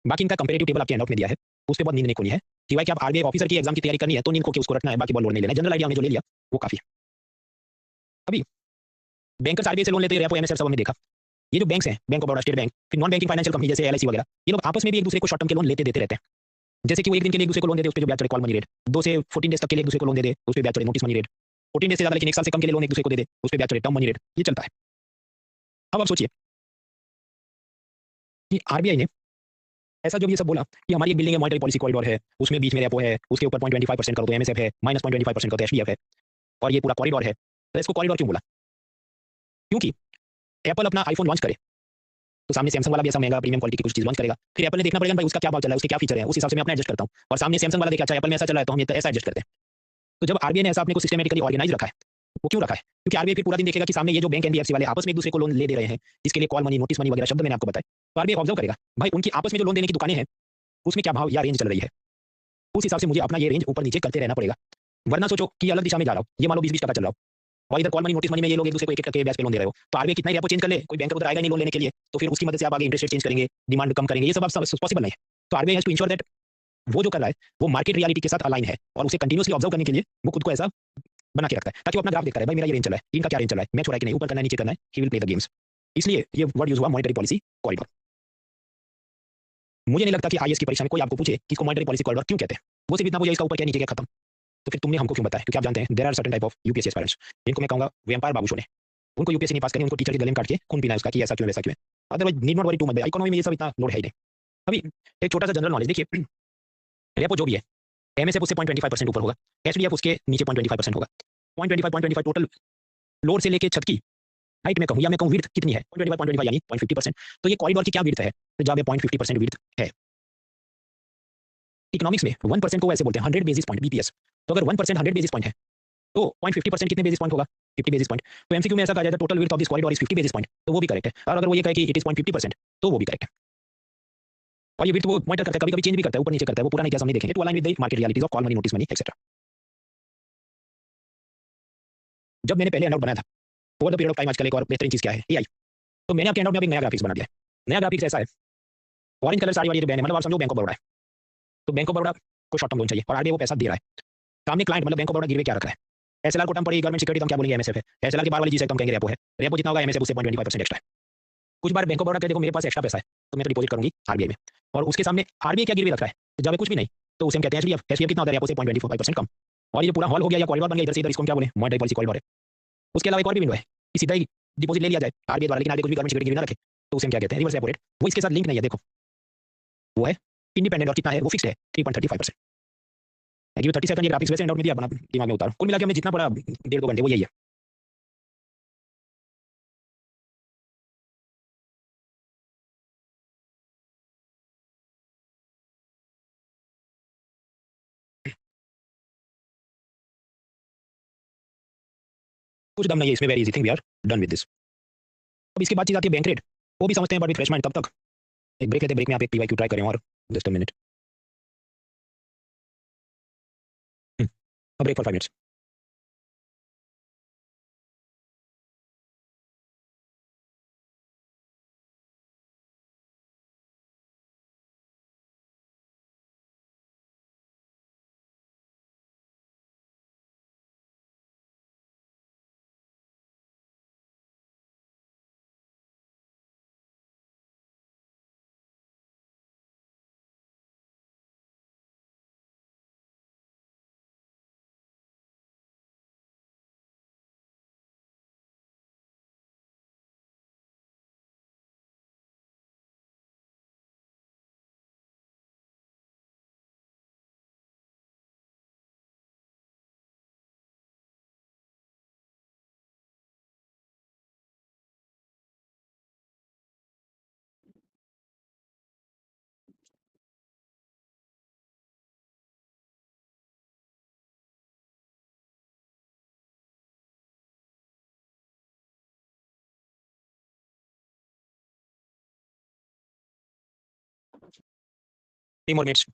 बाकी इनका कंपेरेटिव टेबल आपके हैंडआउट में दिया है, उस पे बहुत नींद नहीं खोनी है। सिवाय कि आप आरबीआई ऑफिसर की एग्जाम की तैयारी करनी है तो नींद को के उसको रखना है, बाकी बहुत लोड नहीं लेना है। जनरल आइडिया हमने जो ले लिया वो काफी है। अभी बैंकर्स आरबीआई से लोन लेते हैं, रेपो एमएसएफ सब हमने देखा। ये जो बैंक्स हैं, bank of Baroda, state bank, फिर नॉन बैंकिंग फाइनेंशियल कंपनी जैसे एलआईसी वगैरह, ये लोग आपस में भी एक दूसरे को शॉर्ट टर्म के लोन लेते देते रहते हैं। जैसे कि वो एक दिन के लिए एक दूसरे को लोन दे दे, उस पे जो ब्याज चढ़े कॉल मनी रेट, 2 से 14 डेज तक के लिए एक दूसरे को लोन दे दे, उस पे ब्याज चढ़े नोटिस मनी रेट, 14 डेज से ज्यादा लेकिन 1 साल से कम के लिए लोन एक दूसरे को दे दे, उस पे ब्याज चढ़े टर्म मनी रेट, ये चलता है। अब आप सोचिए कि आरबीआई ने ऐसा जब ये सब बोला कि हमारी एक बिल्डिंग है, मॉनेटरी पॉलिसी कॉरिडोर है, उसमें बीच में रेपो है, उसके ऊपर 0.25% करो तो एमएसएफ है, -0.25% करो तो एचडीएफ है, और ये पूरा कॉरिडोर है। तो इसको कॉरिडोर क्यों बोला? क्योंकि एप्पल अपना आईफोन लॉन्च करे तो सामने सैमसंग वाला भी ऐसा महंगा प्रीमियम क्वालिटी की कुछ चीज लॉन्च करेगा, फिर एप्पल ने देखना पड़ेगा भाई उसका क्या भाव चल रहा है, उसके क्या फीचर है, उस हिसाब से मैं अपना एडजस्ट करता हूं। और सामने सैमसंग वाला देखा अच्छा एप्पल में ऐसा चल रहा है तो हम ये ऐसा एडजस्ट करते हैं। तो जब आरबीआई ने ऐसा अपने को सिस्टमेटिकली ऑर्गेनाइज रखा है, वो क्यों रखा है? क्योंकि आरबीआई फिर पूरा दिन देखेगा कि सामने ये जो बैंक एनबीएफसी वाले आपस में एक दूसरे को लोन ले दे रहे हैं, इसके लिए कॉल मनी, नोटिस मनी वगैरह शब्द मैंने आपको बताया। तो आरबीआई ऑब्जर्व करेगा भाई उनकी आपस में जो लोन देने की दुकानें हैं उसमें क्या भाव या रेंज चल रही है, उस हिसाब से मुझे अपना ये रेंज ऊपर नीचे करते रहना पड़ेगा। वरना सोचो कि अलग दिशा में जा रहा हूँ, ये मान लो 20-20 टका चल रहा हो और इधर कॉल मनी, नोटिस मनी में ये लोग एक दूसरे को 1-1 टके ब्याज पे लोन दे रहे हो, तो आरबीआई कितना ही रेपो चेंज कर ले, कोई बैंकर उधर आएगा नहीं लोन लेने के लिए, तो फिर उसकी मदद से आप आगे इंटरेस्ट रेट चेंज करेंगे, डिमांड कम करेंगे, ये सब आप पॉसिबल नहीं है। तो RBI has to ensure that वो जो कर रहा है वो मार्केट रियलिटी के साथ अलाइन है, और उसे कंटिन्यूअसली ऑब्जर्व करने के लिए वो खुद को ऐसा बना के रखता है ताकि वो अपना ग्राफ देखता रहे, भाई मेरा ये रेंज चला है, इनका क्या रेंज चला है, मैच हो रहा है कि नहीं, ऊपर करना है नीचे करना है, he will play the games. इसलिए ये वर्ड यूज हुआ मॉनेटरी पॉलिसी कॉरिडोर। मुझे नहीं लगता कि आईएएस की परीक्षा में कोई आपको पूछे कि इसको मॉनेटरी पॉलिसी कॉरिडोर क्यों कहते हैं, वो सिर्फ इतना पूछे इसका ऊपर क्या नीचे क्या खत्म। तो फिर तुमने हमको क्यों बताया? क्योंकि आप जानते हैं there are certain type of UPSC aspirants, जिनको मैं कहूंगा वेम्पायर बाबूशो ने, उनको यूपीएससी नहीं पास करनी, उनको टीचर के गले में काट के खून पीना है उसका कि ऐसा क्यों वैसा क्यों है। Otherwise need not worry too much, economy में ये सब इतना लोड है ही नहीं। अभी एक छोटा सा जनरल नॉलेज देखिए, रेपो जो भी है एमएसएफ उससे 0.25% ऊपर होगा, एचडीएफ उसके नीचे 0.25% होगा। 0.25 टोटल फ्लोर से लेके छत की हाइट में कहूँ या मैं कहूँ विड्थ कितनी है, 0.25 यानी 0.50%। तो ये कॉरिडोर की क्या विड्थ है? तो जहाँ पे 0.50% विड्थ है। इकोनॉमिक्स में 1% को ऐसे बोलते हैं 100 बेसिस पॉइंट, बीपीएस। तो अगर 1% 100 बेसिस पॉइंट है तो 0.50% कितने बेसिस पॉइंट होगा? 50 बेसिस पॉइंट। तो एमसीक्यू में ऐसा कहा जाता है total width of this corridor is 50 basis point, तो वो भी करेक्ट है। और अगर वो ये कहे कि इट इज 0.50% तो वो भी करेक्ट है। और ये विड्थ वो मॉनिटर करता है, कभी-कभी चेंज भी करता है, ऊपर नीचे करता है, वो पूरा नहीं क्या, हमने देखेंगे to align with the market realities of call money, notice money etcetera. जब मैंने पहले हैंडआउट बनाया था over the period of time, आजकल एक और बेहतरीन चीज क्या है, एआई। तो मैंने आपके हैंडआउट में एक नया ग्राफिक्स बना दिया है। नया ग्राफिक्स ऐसा है, ऑरेंज कलर साड़ी वाली जो बैंड है, मतलब आप समझो बैंक ऑफ बड़ौदा है, तो बैंक ऑफ बड़ौदा को शॉर्ट टर्म लोन चाहिए और आरबीआई वो पैसा दे रहा है। सामने क्लाइंट मतलब बैंक ऑफ बड़ौदा गिरवे क्या रख रहा है, एसएलआर को टर्म पड़ी, गवर्नमेंट सिक्योरिटी, तो हम क्या बोलेंगे एमएसएफ है, एसएलआर के बाहर वाली चीज है तो हम कहेंगे रेपो है, रेपो जितना होगा एमएसएफ उससे 0.25% एक्स्ट्रा है। कुछ बार बैंक ऑफ बड़ौदा कहे देखो मेरे पास एक्स्ट्रा पैसा है तो मैं तो डिपॉजिट करूंगी आरबीआई में, और उसके सामने आरबीआई क्या गिरवी रख रहा है, तो जब कुछ भी नहीं तो उसे हम कहते हैं एचडीएफ। एचडीएफ कितना होता है, रेपो से 0.25% कम। और ये पूरा हॉल हो गया या कॉरिडोर बन गया इधर से इधर, इसको हम क्या बोले, मॉनेटरी पॉलिसी कॉरिडोर है। उसके अलावा एक और भी विंडो है कि सीधा ही डिपॉजिट ले लिया जाए आरबीआई द्वारा, लेकिन आरबीआई कुछ भी गवर्नमेंट सिक्योरिटी गिरवी ना रखे, तो उसे हम क्या कहते हैं, रिवर्स रेपो रेट। वो इसके साथ लिंक नहीं है, देखो वो है इंडिपेंडेंट, और कितना है वो फिक्स्ड है 3.35%। गिव 30 सेकंड, ये ग्राफिक्स वैसे एंड आउट में दिया, अपना दिमाग में उतारो। कुल मिला के हमने जितना पढ़ा 1.5-2 घंटे वो यही है। कुछ दम नहीं है इसमें, very easy thing, we are done with this. अब इसके बाद चीज आती है बैंक रेट, वो भी समझते हैं बट विद फ्रेश माइंड। तब तक एक ब्रेक लेते हैं, ब्रेक में आप एक पीवाईक्यू ट्राई करें और just a minute, break for 5 minutes. Three more minutes.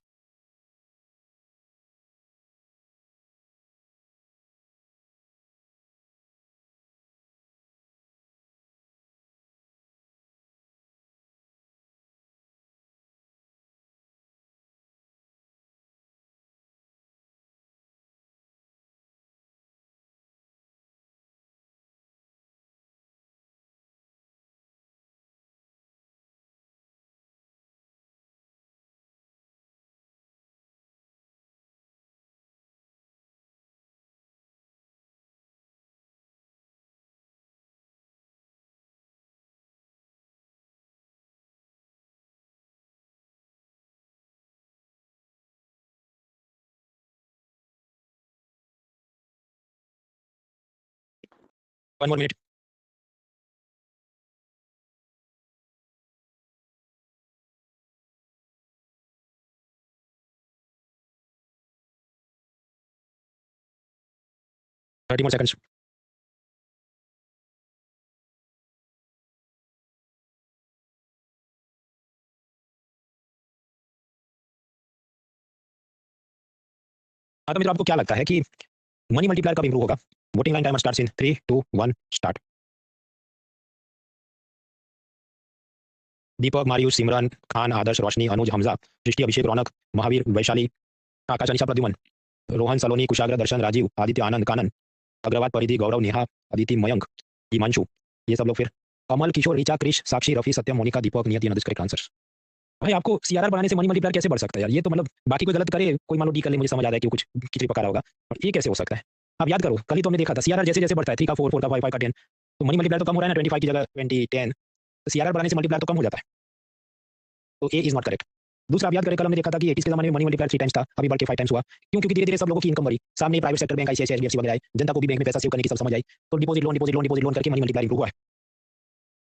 One more minute. 30 more seconds। हाँ तो मित्रों, आपको क्या लगता है कि मनी मल्टीप्लायर कब इंप्रूव होगा? Voting line timer starts in 3 2 1 start. Deepak, Marius, Simran, Khan, Adarsh, Roshni, Anuj, Hamza, Srishti, Abhishek, Raunak, Mahavir, Vaishali, Aakash, Anisha, Pradyuman, Rohan, Saloni, Kushagra, Darshan, Rajeev, Aditya, Anand, Kanan, Agarwal, Paridhi, Gaurav, Neha, Aditi, Mayank, Himanshu, ये सब लोग फिर कमल, किशोर, ऋचा, क्रिश, साक्षी, रफी, सत्यम, मोनिका, दीपक, नियति, नदिस करेक्ट आंसर्स। भाई आपको सीआरआर बढ़ाने से मनी मल्टीप्लायर कैसे बढ़ सकता है यार? ये तो मतलब बाकी कोई गलत करे, कोई मान लो डी कर ले, मुझे समझ आ रहा है कि कुछ खिचड़ी पका रहा होगा, और ये कैसे हो सकता है? आप याद करो, कल ही तो हमने देखा था सीआरआर जैसे जैसे बढ़ता है, 3 का 4, 4 का 5, 5 का 10, तो मनी मल्टीप्लायर तो कम हो रहा है ना, 25 की जगह 20 10, तो सीआरआर बढ़ाने से मल्टीप्लायर तो कम हो जाता है। तो ए इज नॉट करेक्ट। दूसरा, आप याद करें, कल हमने देखा था कि 80s के जमाने में मनी मल्टीप्लायर 3 टाइम्स था, अभी बढ़ के 5 टाइम्स हुआ। क्यों? क्योंकि धीरे धीरे सब लोगों की इनकम बढ़ी, सामने private sector bank, ICICI, HDFC वगैरह आए, जनता को भी बैंक में पैसा सेव करने की सब समझ आई, तो deposit loan deposit loan deposit loan करके मनी मल्टीप्लायर इंप्रूव हुआ है।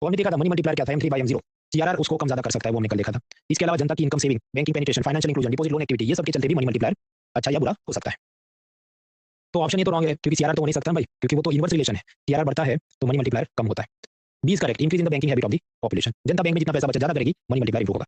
तो हमने देखा था मनी मल्टीप्लायर क्या था, M3 by M0, सीआरआर उसको कम ज्यादा कर सकता है, वो हमने कल देखा था। इसके अलावा जनता की income, saving, banking penetration, financial inclusion, deposit loan activity, ये सब के चलते भी मनी मल्टीप्लायर अच्छा या बुरा हो सकता है। तो ऑप्शन ये तो रॉन्ग है, क्योंकि सीआरआर तो हो नहीं सकता भाई, क्योंकि वो तो इनवर्स रिलेशन है, सीआरआर बढ़ता है तो मनी मल्टीप्लायर कम होता है। B is correct, increase in the banking habit of the population, जनता बैंक में जितना पैसा बचा ज्यादा करेगी, मनी मल्टीप्लायर इंप्रूव होगा।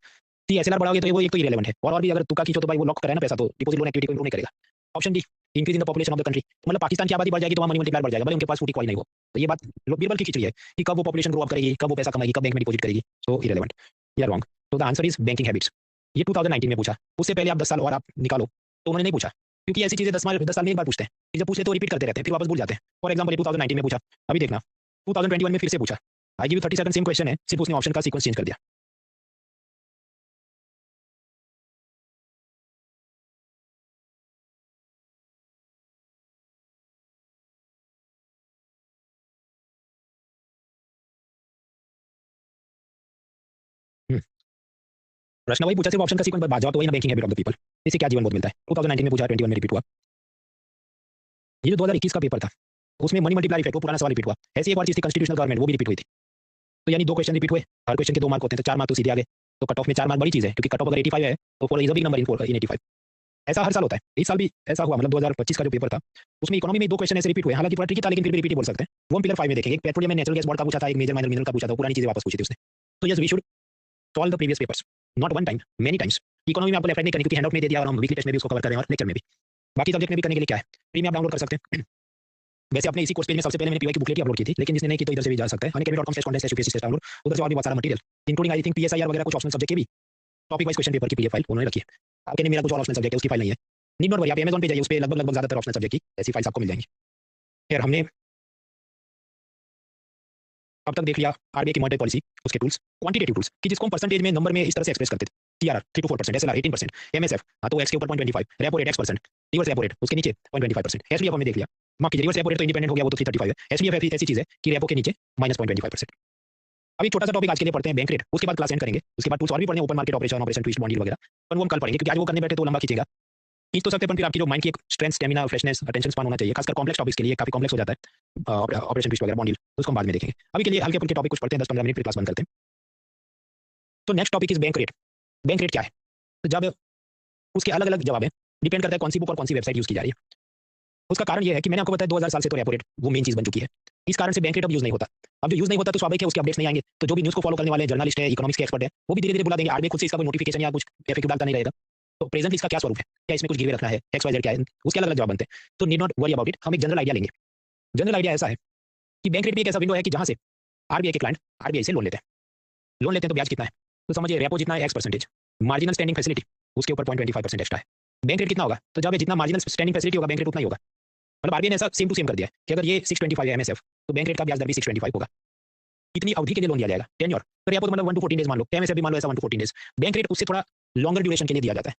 सी एसएलआर बढ़ाओगे तो वो एक तो इरेलेवेंट है, और भी अगर तुक्का खींचो तो भाई वो लॉक करे ना पैसा, तो डिपॉजिट लोन एक्टिविटी को इंप्रूव नहीं करेगा। Option D, increase in the population of the country, मतलब पाकिस्तान की आबादी बढ़ जाएगी तो वहाँ मनी मल्टीप्लायर बढ़ जाएगा, भले उनके पास फूटी कॉइन नहीं हो। तो ये बात बीरबल की खिचड़ी है कि कब वो पॉपुलेशन ग्रो अप करेगी, कब वो पैसा कमाएगी, कब बैंक में डिपॉजिट करेगी, सो इरेलेवेंट, या रॉन्ग। तो the answer is banking habits. ये 2019 में पूछा, उससे पहले आप 10 साल और आप निकालो तो उन्होंने नहीं पूछा, क्योंकि ऐसी चीजें 10 साल में एक बार पूछते हैं, कि जब पूछते तो रिपीट करते रहते हैं, फिर वापस भूल जाते हैं। फॉर एग्जाम्पल 2019 में पूछा, अभी देखना 2021 में फिर से पूछा, आई give you 30 second, same question है, सिर्फ उसने ऑप्शन का सीक्वेंस चेंज कर दिया। प्रश्न वही पूछा, सिर्फ ऑप्शन का सीक्वेंस, जवाब तो वही ना, banking habit of the people. इससे क्या जीवन बोध मिलता है? 2019 में पूछा, 21 में रिपीट हुआ। ये जो 2021 का पेपर था, उसमें मनी मल्टीप्लायर इफेक्ट, वो पुराना सवाल रिपीट हुआ। ऐसी एक और चीज थी कॉन्स्टिट्यूशनल गवर्नमेंट, वो भी रिपीट हुई थी। तो यानी 2 क्वेश्चन रिपीट हुए, हर क्वेश्चन के 2 मार्क होते हैं, तो 4 मार्क तो सीधे आ गए। तो कट ऑफ में 4 मार्क बड़ी चीज है, क्योंकि कट ऑफ अगर 85 है तो 4 is a big number in 4 इन 85। ऐसा हर साल होता है, इस साल भी ऐसा हुआ। मतलब 2025 का जो पेपर था उसमें इकोनॉमी में 2 क्वेश्चन ऐसे रिपीट हुए, हालांकि थोड़ा ट्रिकी था लेकिन फिर भी रिपीट ही बोल सकते हैं। वो हम पिलर 5 में देखेंगे। Petroleum and natural gas board का पूछा था, एक मेजर माइनर मिनरल का पूछा था, पुरानी चीजें वापस पूछी थी उसने। तो yes we should solve the previous papers, not one time, many times. Economy में आपको लेफ्ट नहीं करनी क्योंकि हैंडआउट में दे दिया और हम वीकली टेस्ट में भी उसको कवर कर रहे हैं और लेक्चर में भी। बाकी सब्जेक्ट में भी करने के लिए क्या है, प्री में आप डाउनलोड कर सकते हैं। वैसे अपने इसी कोर्स पेज में सबसे पहले मैंने पीवाई की बुकलेट ही अपलोड की थी, लेकिन जिसने नहीं की तो इधर से भी जा सकता है। Unacademy dot com test contest UPSC test download, उधर से और भी बहुत सारा material including I think PSIR वगैरह कुछ ऑप्शनल सब्जेक्ट के भी टॉपिक वाइज क्वेश्चन पेपर की पीडीएफ फाइल उन्होंने रखी है। आपके नहीं, मेरा कुछ और ऑप्शनल सब्जेक्ट है उसकी फाइल नहीं है। नीड नॉट वरी, आप अमेज़न पे जाइए, उस पे लगभग ज्यादातर ऑप्शनल सब्जेक्ट की ऐसी फाइल्स आपको मिल जाएंगी। फिर हमने अब तक देख लिया आरबीआई की मॉनेटरी पॉलिसी, उसके टूल्स, क्वांटिटेटिव टूल्स कि जिसको हम परसेंटेज में नंबर में इस तरह से एक्सप्रेस करते थे। टीआरआर 3 to 4%, एसएलआर 18%, एमएसएफ हाँ तो एक्स के ऊपर 0.25, repo rate x%, reverse repo rate उसके नीचे 0.25%, एसडीएफ हमने देख लिया। माफ कीजिए, रिवर्स रेपो रेट तो इंडिपेंडेंट हो गया, वो तो 335 है। एसडीएफ ऐसी चीज है कि रेपो के नीचे -0.25%। अभी छोटा सा टॉपिक आज के लिए पढ़ते हैं बैंक रेट, उसके बाद क्लास एंड करेंगे, उसके बाद टूल्स और भी पढ़ने, open market operation, operation twist, bond वगैरह, पर वो हम कल पढ़ेंगे क्योंकि आज वो करने बैठे तो लंबा खींचेगा। खींच तो सकते हैं, पर फिर आपकी जो माइंड की एक strength, stamina, freshness, attention span होना चाहिए, खासकर कॉम्प्लेक्स टॉपिक्स के लिए काफी कॉम्प्लेक्स हो जाता है ऑपरेशन ट्विस्ट वगैरह, बॉन्ड डील, उसको हम बाद में देखेंगे। अभी के लिए हल्के फुल्के टॉपिक कुछ पढ़ते हैं, 10-15 मिनट फिर क्लास बंद करते हैं। तो next topic is bank rate. Bank rate क्या है, तो जब उसके अलग अलग जवाब है, डिपेंड करता है कौन सी बुक और कौन सी वेबसाइट यूज की जा रही है। उसका कारण यह है कि मैंने आपको बताया 2000 साल से तो रेपो रेट वो मेन चीज बन चुकी है। इस कारण से बैंक रेट अब यूज नहीं होता। अब जो यूज नहीं होता तो स्वाभाविक है उसके अपडेट्स नहीं आएंगे, तो जो भी न्यूज को फॉलो करने वाले जर्नलिस्ट है, इकोनॉमिक्स के एक्सपर्ट है, वो भी धीरे धीरे बुला देंगे। आरबीआई खुद से इसका कोई नोटिफिकेशन या कुछ एफएक्यू डालता नहीं रहेगा। तो प्रेजेंट इसका क्या स्वरूप है, क्या इसमें कुछ गिरवे रखना है, एक्स वाई जेड क्या है, उसके अलग अलग जवाब बनते हैं। तो need not worry about it, हम एक जनरल आइडिया लेंगे। जनरल आइडिया ऐसा है कि बैंक रेट भी एक ऐसा विंडो है कि जहां से आरबीआई के क्लाइंट आरबीआई से लोन लेते हैं। लोन लेते हैं तो ब्याज कितना है, तो समझिए रेपो जितना है x%, मार्जिनल स्टैंडिंग फैसिलिटी उसके ऊपर 0.25% एक्स्ट्रा है। बैंक रेट कितना होगा, तो जब जितना मार्जिनल स्टैंडिंग फैसिलिटी होगा बैंक रेट उतना ही होगा। मतलब आरबीआई ने ऐसा सेम टू सेम कर दिया है कि अगर ये 625 है एमएसएफ, तो बैंक रेट का ब्याज दर भी 625 होगा। कितनी अवधि के लिए लोन दिया जाएगा, टेन्योर, तो रेपो तो मतलब 1 to 14 डेज मान लो, एमएसएफ भी मान लो ऐसा 1 to 14 डेज। बैंक रेट उससे थोड़ा लॉन्गर ड्यूरेशन के लिए दिया जाता है।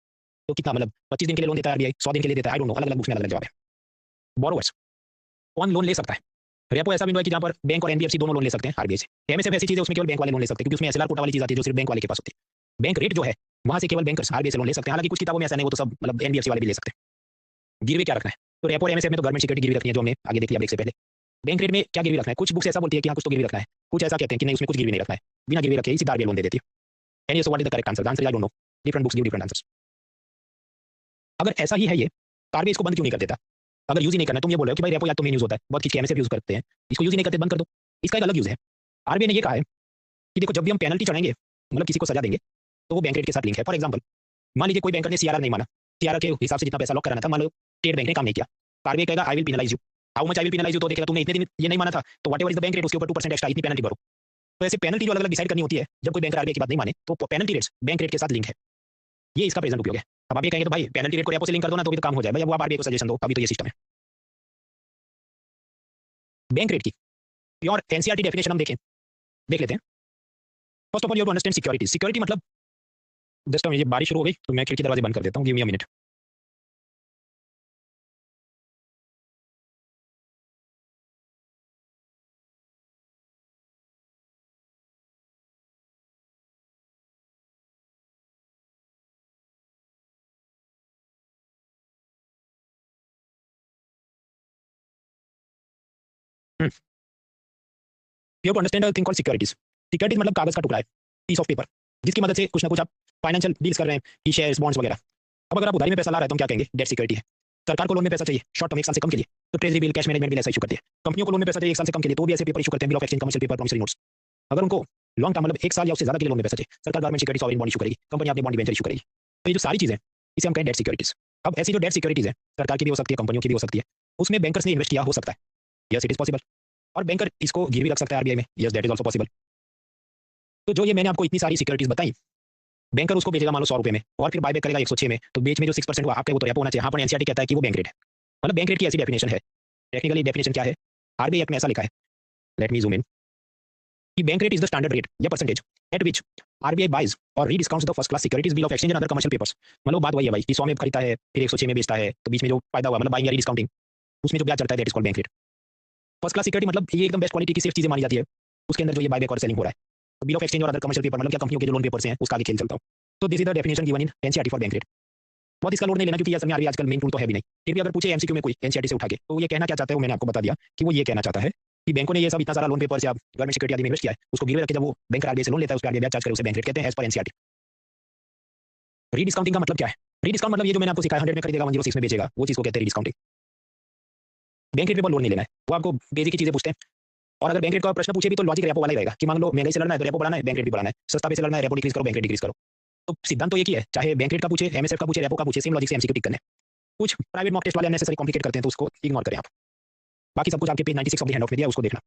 तो कितना, मतलब 25 दिन के लिए लोन देता है आरबीआई, 100 दिन के लिए देता है, आई डोंट नो, अलग अलग बुक्स में अलग अलग जवाब है। बोरोवर्स कौन लोन ले सकता है, रेपो ऐसा विंडो है कि जहां पर बैंक और एनबीएफसी दोनों लोन ले सकते हैं आरबीआई से। एमएसएफ ऐसी चीज है उसमें केवल बैंक वाले लोन ले सकते हैं, क्योंकि उसमें एसएलआर कोटा वाली चीज आती है जो सिर्फ बैंक वाले के पास होती है। बैंक रेट जो है वहां से केवल बैंकर्स आरबीआई से लोन ले सकते हैं, हालांकि कुछ किताबों में ऐसा नहीं, वो तो सब मतलब एनबीएफसी वाले भी ले सकते हैं। गिरवी क्या रखना है, तो रेपो और एमएसएफ में तो गवर्नमेंट सिक्योरिटी गिरवी रखनी है, जो हमने आगे देख लिया ब्रेक से पहले। बैंक रेट में क्या गिरवी रखना है, कुछ बुक्स ऐसा बोलती है कि हाँ कुछ तो गिरवी रखना है, कुछ ऐसा कहते हैं कि नहीं उसमें कुछ गिरवी नहीं रखना है, बिना गिरवी रखे ही सीधा आरबीआई लोन दे देती है। And so what is the correct answer, the answer I don't know, different books give different answers. अगर ऐसा ही है ये, तो आरबीआई इसको बंद क्यों नहीं कर देता। अगर यूज ही नहीं करना, तुम ये बोल रहे हो कि भाई रेपो या तो मेन यूज होता है, बहुत खींच के एमएसएफ यूज करते हैं, इसको यूज ही नहीं करते, बंद कर दो। इसका एक अलग यूज है। आरबीआई ने ये कहा है कि देखो जब भी हम पेनल्टी चढ़ाएंगे, मतलब किसी को सजा देंगे, तो वो बैंक रेट के साथ लिंक है। फॉर एग्जाम्पल, मान लीजिए कोई बैंकर ने सीआरआर नहीं माना, सीआरआर के हिसाब से जितना पैसा लॉक कराना था, मान लो स्टेट बैंक ने काम नहीं किया, आरबीआई कहेगा I will penalise you. How much I will penalise you, तो देखेगा तुमने इतने दिन ये नहीं माना था, तो whatever is the bank rate उसके ऊपर 2% एक्स्ट्रा, इतनी पेनल्टी भरो। तो ऐसे पेनल्टी जो अलग अलग डिसाइड करनी होती है, जब कोई बैंकर आरबीआई की बात नहीं माने, तो पेनल्टी रेट्स बैंक रेट के साथ लिंक है। ये इसका प्रेजेंट उपयोग है। अब आप ये कहेंगे तो भाई पेनल्टी रेट को रेपो से लिंक कर दो ना, तो भी तो काम हो जाए। भाई अब आप आरबीआई को सजेशन दो, अभी तो ये सिस्टम है। बैंक रेट की प्योर एनसीईआरटी डेफिनेशन हम देख लेते हैं। First of all you have to understand security. Security मतलब, जस्ट ये बारिश शुरू हो गई तो मैं खिड़की दरवाजे बंद कर देता हूँ, give me a minute. You have to understand a thing called securities. Securities मतलब कागज का टुकड़ा है, पीस ऑफ पेपर, जिसकी मदद से कुछ ना कुछ आप फाइनेंशियल डील्स कर रहे हैं, कि शेयर्स, बॉन्ड्स वगैरह। अब अगर आप उधारी में पैसा ला रहे हैं तो हम क्या कहेंगे, डेट सिक्योरिटी है। सरकार को लोन में पैसा चाहिए शॉर्ट टर्म 1 साल से कम के लिए, तो treasury bill, cash management bill ऐसा इशू करती है। कंपनियों को लोन में पैसा चाहिए 1 साल से कम के लिए, तो भी ऐसे पेपर इशू करते हैं, bill of exchange, commercial paper, promissory notes. अगर उनको लॉन्ग टर्म मतलब 1 साल या उससे ज्यादा के लिए लोन में पैसा चाहिए, सरकार government security sovereign bond issue करेगी, कंपनी अपने बॉन्ड डिबेंचर इशू करेगी। तो ये जो सारी चीजें, इसे हम कहें डेट सिक्योरिटीज। अब ऐसी जो डेट सिक्योरिटीज है, सरकार की भी हो सकती है, कंपनियों की भी हो सकती है, उसमें बैंकर्स ने इन्वेस्ट किया हो सकता है, यस इट इज पॉसिबल। और बैंकर इसको गिरवी रख सकता है आरबीआई में, yes that is also possible. तो जो ये मैंने आपको इतनी सारी सिक्योरिटीज बताई, बैंकर उसको बेचेगा मान लो 100 रुपए में, और फिर बायबैक करेगा 106 में, तो बीच में जो 6% हुआ आपके, वो तो रेपो होना चाहिए। हाँ, पर एनसीईआरटी कहता है कि वो बैंक रेट है। मतलब बैंक रेट की ऐसी डेफिनेशन है। टेक्निकली डेफिनेशन क्या है, आरबीआई एक्ट में ऐसा लिखा है, लेट मी जूम इन, कि bank rate is the standard rate या percentage at which RBI buys और rediscounts the first class securities, bill of exchange and other commercial papers. मतलब बात वही है भाई कि 100 में खरीदता है, फिर 106 में बेचता है, तो बीच में जो फायदा हुआ, मतलब बाइंग या डिस्काउंटिंग, उसमें जो ब्याज चढ़ता है, that is called bank rate. First class security मतलब ये एकदम बेस्ट क्वालिटी की सिर्फ चीजें मानी जाती है, उसके अंदर जो ये बायबैक और सेलिंग हो रहा है। तो बिल ऑफ एक्सचेंज और अदर कमर्शियल पेपर मतलब क्या, कंपनियों के जो लोन पेपर्स हैं उसका आगे खेल चलता हूं। तो this is the definition given in NCERT for bank rate. बहुत इसका लोड नहीं लेना, क्योंकि ये समय आजकल मेन टूल तो है भी नहीं। फिर भी अगर पूछे एमसीक्यू में कोई एनसीईआरटी से उठा के, तो ये कहना क्या चाहता है, वो मैंने आपको बता दिया कि वो ये कहना चाहता है कि बैंकों ने ये सब इतना सारा लोन पेपर या गवर्नमेंट सिक्योरिटी आदि में इन्वेस्ट किया है, उसको गिरवे रख के जब वो बैंक आरबीआई से लोन लेता है, उसका आरबीआई ब्याज चार्ज करे, उसे बैंक रेट कहते हैं एज पर एनसीईआरटी। रीडिस्काउंटिंग का मतलब क्या है? रीडिस्काउंट मतलब ये जो मैंने आपको सिखाया 100 में खरीदेगा 106 में बेचेगा, वो चीज को कहते हैं रीडिस्काउंटिंग। बैंक रेट पे लोन नहीं लेना है, वो आपको बेसिक की चीजें पूछते हैं। और अगर बैंक रेट का प्रश्न पूछे भी तो लॉजिक रेपो वाला ही रहेगा कि मान लो महंगाई से लड़ना है तो रेपो बढ़ाना है, बैंक रेट भी बढ़ाना है, सस्ता पैसे लड़ना है रेपो डिक्रीज करो, बैंक रेट डिक्रीज करो। तो सिद्धांत तो एक ही है, चाहे बैंक रेट का पूछे, एमएसएफ का पूछे, रेपो का पूछे, सेम लॉजिक से एमसीक्यू टिक करने। कुछ प्राइवेट मॉक टेस्ट वाले अननेसेसरी कॉम्प्लिकेट करते हैं तो उसको इग्नोर करें आप। बाकी सब कुछ आपके पेज 96 ऑफ द हैंडआउट में दिया है, उसको देखना।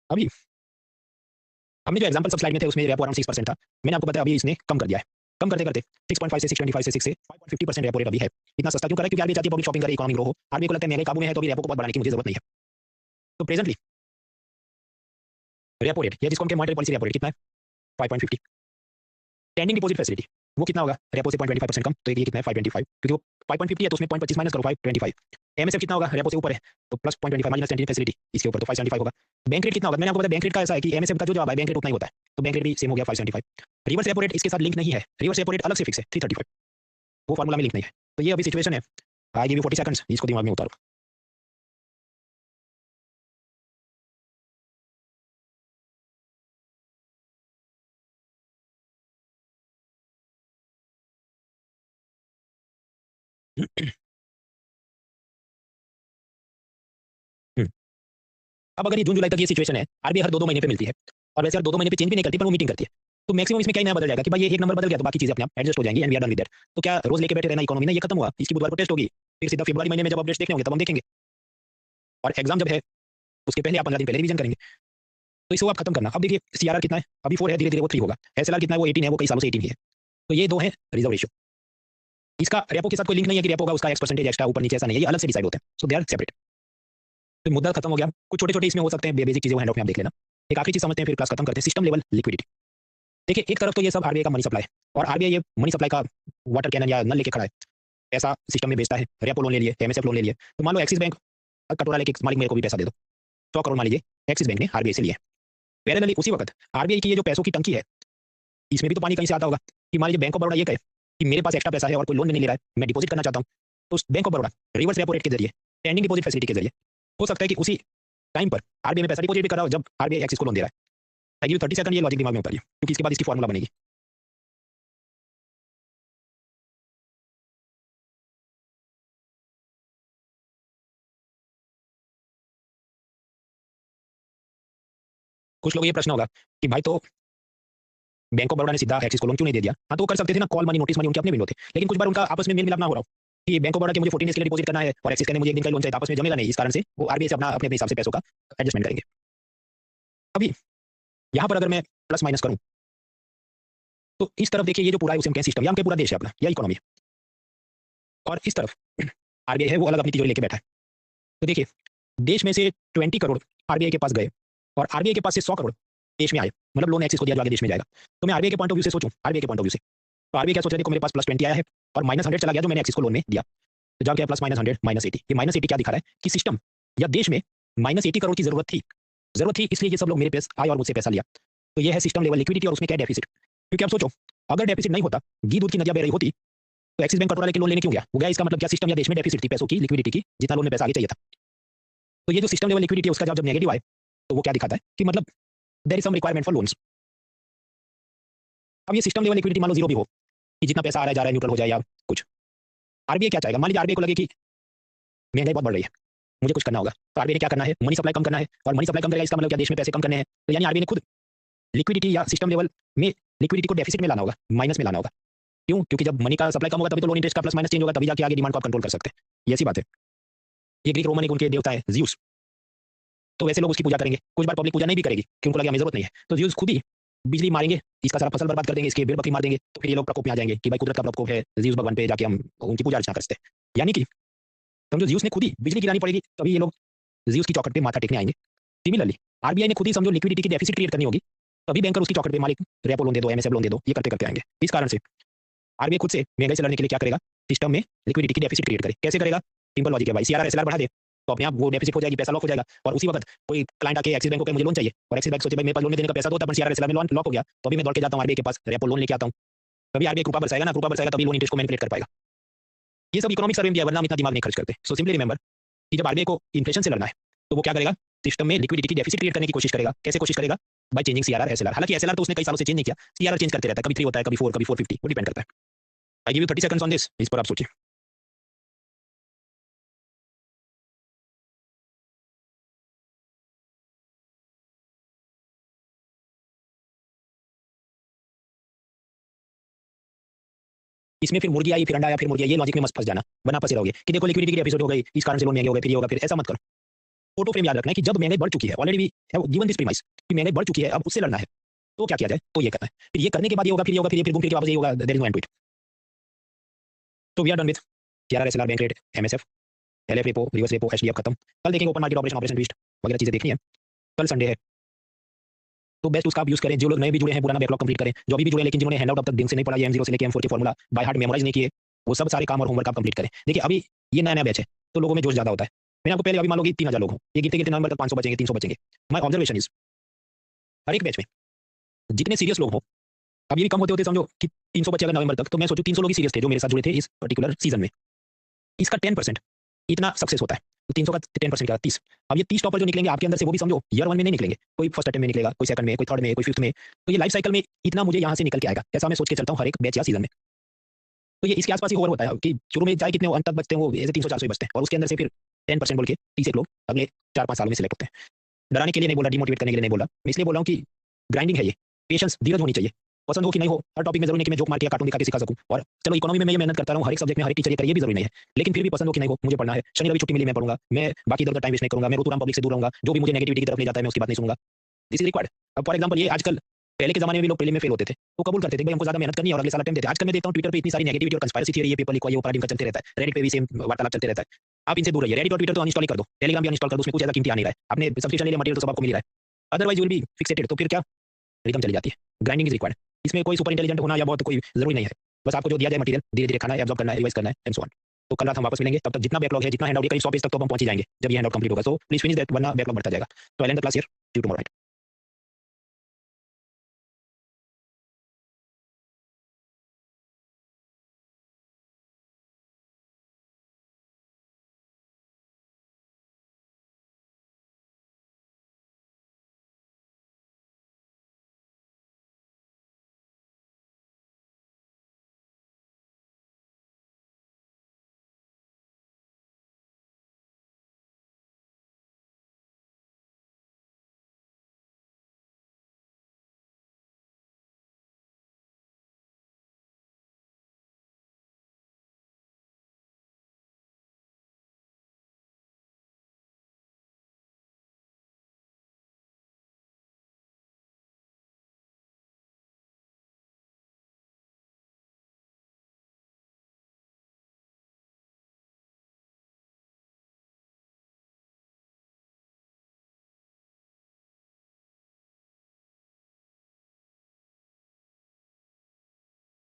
अभी हमने जो एग्जांपल सब स्लाइड में थे उसमें रेपो अराउंड 6% था, मैंने आपको बताया अभी इसने कम कर दिया है। कम करते करते 6.5 से 6.25 से 6 से 5.50% रेपो रेट अभी है। इतना सस्ता क्यों कर रहा है? क्योंकि आरबीआई चाहती है पब्लिक शॉपिंग करे, इकोनॉमी ग्रो हो। आरबीआई को लगता है महंगाई काबू में है तो अभी रेपो को बहुत बढ़ाने की मुझे जरूरत नहीं है। तो प्रेजेंटली रेपो रेट या जिसको हम कहते हैं मॉनेटरी पॉलिसी रेपो रेट कितना है? 5.50। पेंडिंग डिपॉजिट फैसिलिटी वो कितना होगा? रेपो से 0.25% कम, तो ये कितना है? 525, क्योंकि वो 5.50 है तो उसमें 0.25 माइनस करो 525। एमएसएफ कितना होगा? रेपो से ऊपर है तो प्लस 0.25 माइनस टेंडिंग फैसिलिटी इसके ऊपर तो 575 होगा। बैंक रेट कितना होगा? मैंने आपको बताया बैंक रेट का ऐसा है कि एमएसएफ का जो जवाब है बैंक रेट उतना ही होता है, तो बैंक रेट भी सेम हो गया 575। रिवर्स रेपो रेट इसके साथ लिंक नहीं है, रिवर्स रेपो रेट अलग से फिक्स है 335, वो फॉर्मूला में लिंक नहीं है। तो ये अभी सिचुएशन है। आई गिव यू 40 सेकंड्स, इसको दिमाग में उतारो। अब अगर ये जून जुलाई तक ये सिचुएशन है, आरबीआई हर 2-2 महीने पे मिलती है और वैसे हर 2-2 महीने पे चेंज भी नहीं करती पर वो मीटिंग करती है, तो मैक्सिमम इसमें क्या ही नया बदल जाएगा कि भाई ये एक नंबर बदल गया तो बाकी चीजें अपने आप एडजस्ट हो जाएंगी and we are done with that. तो क्या रोज लेके बैठे रहना इकोनॉमी ना, ये खत्म हुआ, इसकी बुधवार को टेस्ट होगी, फिर सीधा फरवरी महीने में जब अपडेट्स देखने होंगे तब हम देखेंगे, और एग्जाम जब है उसके पहले आप 15 दिन पहले रिवीजन करेंगे। तो इसको आप खत्म करना। अब देखिए सीआरआर कितना है? अभी 4 है, धीरे धीरे वो 3 होगा। एसएलआर कितना है? वो 18 है, वो कई सालों से 18 ही है। तो ये दो है रिजर्व रेशियो। इसका रेपो के साथ कोई लिंक नहीं है कि रेपो का उसका एक्स परसेंटेज एक्स्ट्रा ऊपर नीचे, ऐसा नहीं है, ये अलग से डिसाइड होते हैं, सो दे आर सेपरेट। तो मुद्दा खत्म हो गया। कुछ छोटे छोटे इसमें हो सकते हैं बेसिक चीजें, हैंडआउट में आप देख लेना। एक आखिरी चीज समझते हैं फिर क्लास खत्म करते हैं, सिस्टम लेवल लिक्विडिटी। देखिए एक तरफ तो ये सब आरबीआई का मनी सप्लाई, और आरबीआई ये मनी सप्लाई का वाटर कैनन या नल लेके खड़ा है, पैसा सिस्टम में बेचता है, रेपो लोन ले लिए, एमएसएफ लोन ले लिए। तो मान लो एक्सिस बैंक कटोरा लेके मालिक मेरे को भी पैसा दे दो, 100 करोड़ मान लीजिए एक्सिस बैंक ने आरबीआई से लिए। पैरेलली उसी वक्त आरबीआई की ये जो पैसों की टंकी है, इसमें भी तो पानी कहीं से आता होगा कि मान लीजिए बैंक ऑफ बड़ौदा ये कहे कि मेरे पास एक्स्ट्रा पैसा है और कोई लोन नहीं ले रहा है, मैं डिपॉजिट करना चाहता हूँ, तो उस bank of Baroda reverse repo rate के जरिए, पेंडिंग डिपॉजिट फैसिलिटी के जरिए हो सकता है कि उसी टाइम पर आरबीआई में पैसा डिपॉजिट भी कर रहा हो जब आरबीआई एक्सिस को लोन दे रहा है। आई गिव यू 30 सेकंड, ये लॉजिक दिमाग में उतारिए क्योंकि इसके बाद इसकी फॉर्मूला बनेगी। कुछ लोग ये प्रश्न होगा कि भाई तो बैंक ऑफ बड़ौदा ने सीधा एक्सिस को लोन क्यों नहीं दे दिया? हाँ तो वो कर सकते थे ना, कॉल मनी नोटिस मनी उनके अपने बिल होते, लेकिन कुछ बार उनका आपस में मेल मिलाप ना हो रहा हो कि बैंक ऑफ बड़ौदा के मुझे 14 डेज के लिए डिपॉजिट करना है और एक्सिस कहने मुझे एक दिन का लोन चाहिए, आपस में जमेगा नहीं, इस कारण से वो आरबीआई से अपना अपने हिसाब से पैसों का एडजस्टमेंट करेंगे। अभी यहाँ पर अगर मैं प्लस माइनस करूँ तो इस तरफ देखिए ये जो पूरा है उसे हम कहें सिस्टम, या हम कहें पूरा देश है अपना या इकोनॉमी, और इस तरफ आरबीआई है वो अलग अपनी तिजोरी लेके बैठा है। तो देखिए देश में से 20 करोड़ आरबीआई के पास गए और आरबीआई के पास से 100 करोड़ देश में आए, मतलब लोन एक्सिस को दिया जो आगे देश में जाएगा। तो मैं आरबीआई के पॉइंट ऑफ व्यू से सोचूं, आरबीआई के पॉइंट ऑफ व्यू से तो आरबीआई क्या सोच रहे थे, मेरे पास प्लस 20 आया है और माइनस 100 चला गया जो मैंने एक्सिस को लोन में दिया, तो जब क्या प्लस माइनस 100 माइनस 80, ये माइनस 80 क्या दिखा रहा है कि सिस्टम या देश में माइनस 80 करोड़ की जरूरत थी, इसलिए ये सब लोग मेरे पास आए और मुझसे पैसा लिया। तो ये है सिस्टम लेवल लिक्विडिटी, और उसमें क्या डेफिसिट, क्योंकि आप सोचो अगर डेफिसिट नहीं होता, घी दूध की नदियां बह रही होती, तो एक्सिस बैंक कटोरा लेके लोन लेने क्यों गया? वो गया इसका मतलब क्या सिस्टम या देश में डेफिसिट थी पैसों की, लिक्विडिटी की, जितना लोन में पैसा आगे चाहिए था। तो ये जो सिस्टम लेवल लिक्विडिटी है उसका जब नेगेटिव आए तो वो क्या दिखाता है कि मतलब there is some requirement for loans. अब ये सिस्टम लेवल लिक्विडिटी मान लो जीरो भी हो कि जितना पैसा आ रहा है जा रहा है न्यूट्रल हो जाए या कुछ, आरबीआई क्या चाहेगा? मान लीजिए आरबीआई को लगे कि महंगाई बहुत बढ़ रही है, मुझे कुछ करना होगा, तो आरबीआई ने क्या करना है? मनी सप्लाई कम करना है, और मनी सप्लाई कम करेगा इसका मतलब क्या? देश में पैसे कम करने हैं, तो यानी आरबीआई ने खुद लिक्विडिटी या सिस्टम लेवल में लिक्विडिटी को डेफिसिट में लाना होगा, माइनस में लाना होगा। क्यों? क्योंकि जब मनी का सप्लाई कम होगा तभी तो लोन इंटरेस्ट का प्लस माइनस चेंज होगा, तभी जाके आगे डिमांड को आप कंट्रोल कर सकते हैं। ये ऐसी बात है। ये ग्रीक रोमन उनके देवता है ज्यूस, तो वैसे लोग उसकी पूजा करेंगे, कुछ बार पब्लिक पूजा नहीं भी करेगी क्योंकि उनको लगे हमें जरूरत नहीं है, तो ज्यूस खुद ही बिजली मारेंगे, इसका सारा फसल बर्बाद कर देंगे, इसके भेड़ बकरी मार देंगे, तो फिर ये लोग प्रकोप में आ जाएंगे कि भाई कुदरत का प्रकोप है, ज्यूस भगवान पे जाके हम उनकी पूजा अर्चना करते हैं। यानी कि समझो ज्यूस ने खुद ही बिजली गिरानी पड़ेगी तभी ये लोग ज्यूस की चौखट पे माथा टेकने आएंगे। सिमिलरली आरबीआई ने खुद ही समझो लिक्विडिटी की डेफिसिट क्रिएट करनी होगी, तभी बैंकर उसकी चौखट पे मालिक रेपो लोन दे दो, एमएसएफ लोन दे दो, ये करते करते आएंगे। इस कारण से आरबीआई खुद से महंगाई से लड़ने के लिए क्या करेगा? सिस्टम में लिक्विडिटी की डेफिसिट क्रिएट करे। कैसे करेगा? सिंपल लॉजिक है भाई, सीआरआर एसएलआर बढ़ा दे तो अपने आप वो डेफिसिट हो जाएगी, पैसा लॉक हो जाएगा, और उसी वक्त कोई क्लाइंट आके एक्सिस बैंक को कहे मुझे लोन चाहिए, और एक्सिस बैंक सोचे भाई मेरे पास लोन देने का पैसा तो होता है पर सीआरआर एसएलआर में लोन लॉक हो गया, तो अभी मैं दौड़ के जाता हूँ आरबीआई के पास, रेपो लोन लेके आता हूँ, तभी आरबीआई कृपा बरसाएगा ना, कृपा बरसाएगा तभी लोन इंटरेस्ट को मैनिपुलेट कर पाएगा। ये सब इकोनॉमिक सर्वे में दिया, वरना हम इतना दिमाग नहीं खर्च करते। सो सिंपली रिमेंबर कि जब आरबीआई को इन्फ्लेशन से लड़ना है तो वो क्या करेगा? सिस्टम में लिक्विडिटी की डेफिसिट क्रिएट करने की कोशिश करेगा। कैसे कोशिश करेगा? By changing CRR SLR. हालांकि एसएलआर तो उसने कई सालों से चेंज नहीं किया, सीआरआर चेंज करते रहता है, कभी 3 होता है, कभी 4, कभी 450, वो डिपेंड करता है। आई give you 30 seconds on this, इस पर आप सोचिए। इसमें फिर मुर्गी आई, फिर अंडा आया, फिर मुर्गी आई, ये लॉजिक में मत फंस जाना, वरना फंसे रहोगे कि देखो लिक्विडिटी की एपिसोड हो गई, इस कारण से लोन महंगे हो गए, फिर ये होगा, फिर ऐसा मत करो। ऑटो फ्रेम याद रखना है कि जब महंगाई बढ़ चुकी है, already we have given this premise कि महंगाई बढ़ चुकी है, अब उससे लड़ना है, तो क्या किया जाए, तो ये करना है, फिर ये करने के बाद ये होगा, फिर ये होगा, फिर ये, फिर घूम फिर के वापस ये होगा, there is no end to it. तो we are done with CRR, SLR, bank rate, MSF, LF repo, reverse repo, HDF खत्म। कल देखेंगे open market operation, operation twist वगैरह चीजें देखनी है, कल संडे है। तो बेस्ट उसका आप यूज करें, जो लोग नए भी जुड़े हैं पुराना बैकलॉग कंप्लीट करें, जो अभी भी जुड़े हैं लेकिन जिन्होंने हैंडआउट अब तक दिन से नहीं पढ़ा, ये M0 से लेके M4 के फॉर्मूला बाय हार्ट मेमोराइज नहीं किए, वो सब सारे काम और होमवर्क आप कंप्लीट करें। देखिए अभी ये नया नया बैच है, तो लोगों में जोश ज्यादा होता है। मैंने आपको पहले अभी मान लो कि 3000 लोग हो, ये गिरते गिरते नवंबर तक 500 बचेंगे, 300 बचेंगे। माय ऑब्जर्वेशन इज हर एक बैच में जितने सीरियस लोग हो, अब ये भी कम होते होते समझो कि 300 बचे अगर नवंबर तक, तो मैं सोचूं 300 लोग ही सीरियस थे जो मेरे साथ जुड़े थे इस पर्टिकुलर सीजन में। इसका 10% इतना सक्सेस होता है, तो 300 का 10% क्या, 30। अब ये 30 टॉपर जो निकलेंगे आपके अंदर से, वो भी समझो ईयर 1 में नहीं निकलेंगे, कोई फर्स्ट अटेम्प्ट में निकलेगा, कोई सेकंड में, कोई थर्ड में, कोई फिफ्थ में। तो ये लाइफ साइकिल में इतना मुझे यहाँ से निकल के आएगा, ऐसा मैं सोच के चलता हूँ हर एक बैच या सीजन में। तो ये इसके आसपास ही होवर होता है कि शुरू में चाहे कितने अंत तक बचते हैं, वो ऐसे 300-400 ही बचते हैं, और उसके अंदर से फिर 10% बोल के 30 एक लोग अगले 4-5 सालों में सिलेक्ट होते हैं। डराने के लिए नहीं बोला, डिमोटिवेट करने के लिए नहीं बोला, मैं इसलिए बोल रहा हूँ कि ग्राइंडिंग है ये, पेशेंस, धीरज होनी चाहिए। पसंद हो कि नहीं हो, हर टॉपिक में जरूरी नहीं कि मैं जोक मार के या कार्टून दिखा के सिखा सकूं। और चलो इकोनॉमी में मैं ये मेहनत करता रहा हूं, हर एक सब्जेक्ट में हर एक टीचर ये करे, ये भी जरूरी नहीं है, लेकिन फिर भी पसंद हो कि नहीं हो, मुझे पढ़ना है, शनि रवि छुट्टी मिली मैं पढ़ूंगा, मैं बाकी इधर टाइम वेस्ट नहीं करूंगा, मैं ऋतुराम पब्लिक से दूर रहूंगा, जो भी मुझे नेगेटिविटी की तरफ ले जाता है मैं उसकी बात नहीं सुनूंगा। This is required. अब फॉर एग्जांपल ये आजकल, पहले के जमाने में भी लोग प्रीलिम में फेल होते थे, वो कबूल करते थे भाई हमको ज्यादा मेहनत करनी है और अगले साल अटेम्प्ट देते। आजकल मैं देखता हूं ट्विटर पे इतनी सारी नेगेटिविटी और कंस्पायरेसी थियरी, ये पेपर लिखवा, ये वो पैराडाइम का चलते रहता है, रेडिट पे भी सेम वार्तालाप चलते रहता है। आप इनसे दूर रहिए, रेडिट और ट्विटर तो अनइंस्टॉल ही कर दो, टेलीग्राम भी अनइंस्टॉल कर दो, उसमें कुछ ज्यादा कीमती आ नहीं रहा है, आपने सब्सक्रिप्शन ले लिया, मटेरियल तो सब आपको मिल ही रहा है, otherwise you will be fixated. तो फिर क्या, रिदम चली जाती है। ग्राइंडिंग इज रिक्वायर्ड, इसमें कोई सुपर इंटेलिजेंट होना या बहुत कोई जरूरी नहीं है, बस आपको जो दिया जाए मटेरियल धीरे धीरे खाना है, एब्जॉर्ब करना है, रिवाइज करना है, एंड सो ऑन। तो कल रात हम वापस मिलेंगे, तब तक जितना बैकलॉग है, जितना हैंडआउट है, करीब 100 पेज तक तो हम पहुंच ही जाएंगे जब ये हैंडआउट कंप्लीट होगा। सो प्लीज फिनिश दैट, वरना बैकलॉग बढ़ता जाएगा। तो I end the class here, see you tomorrow.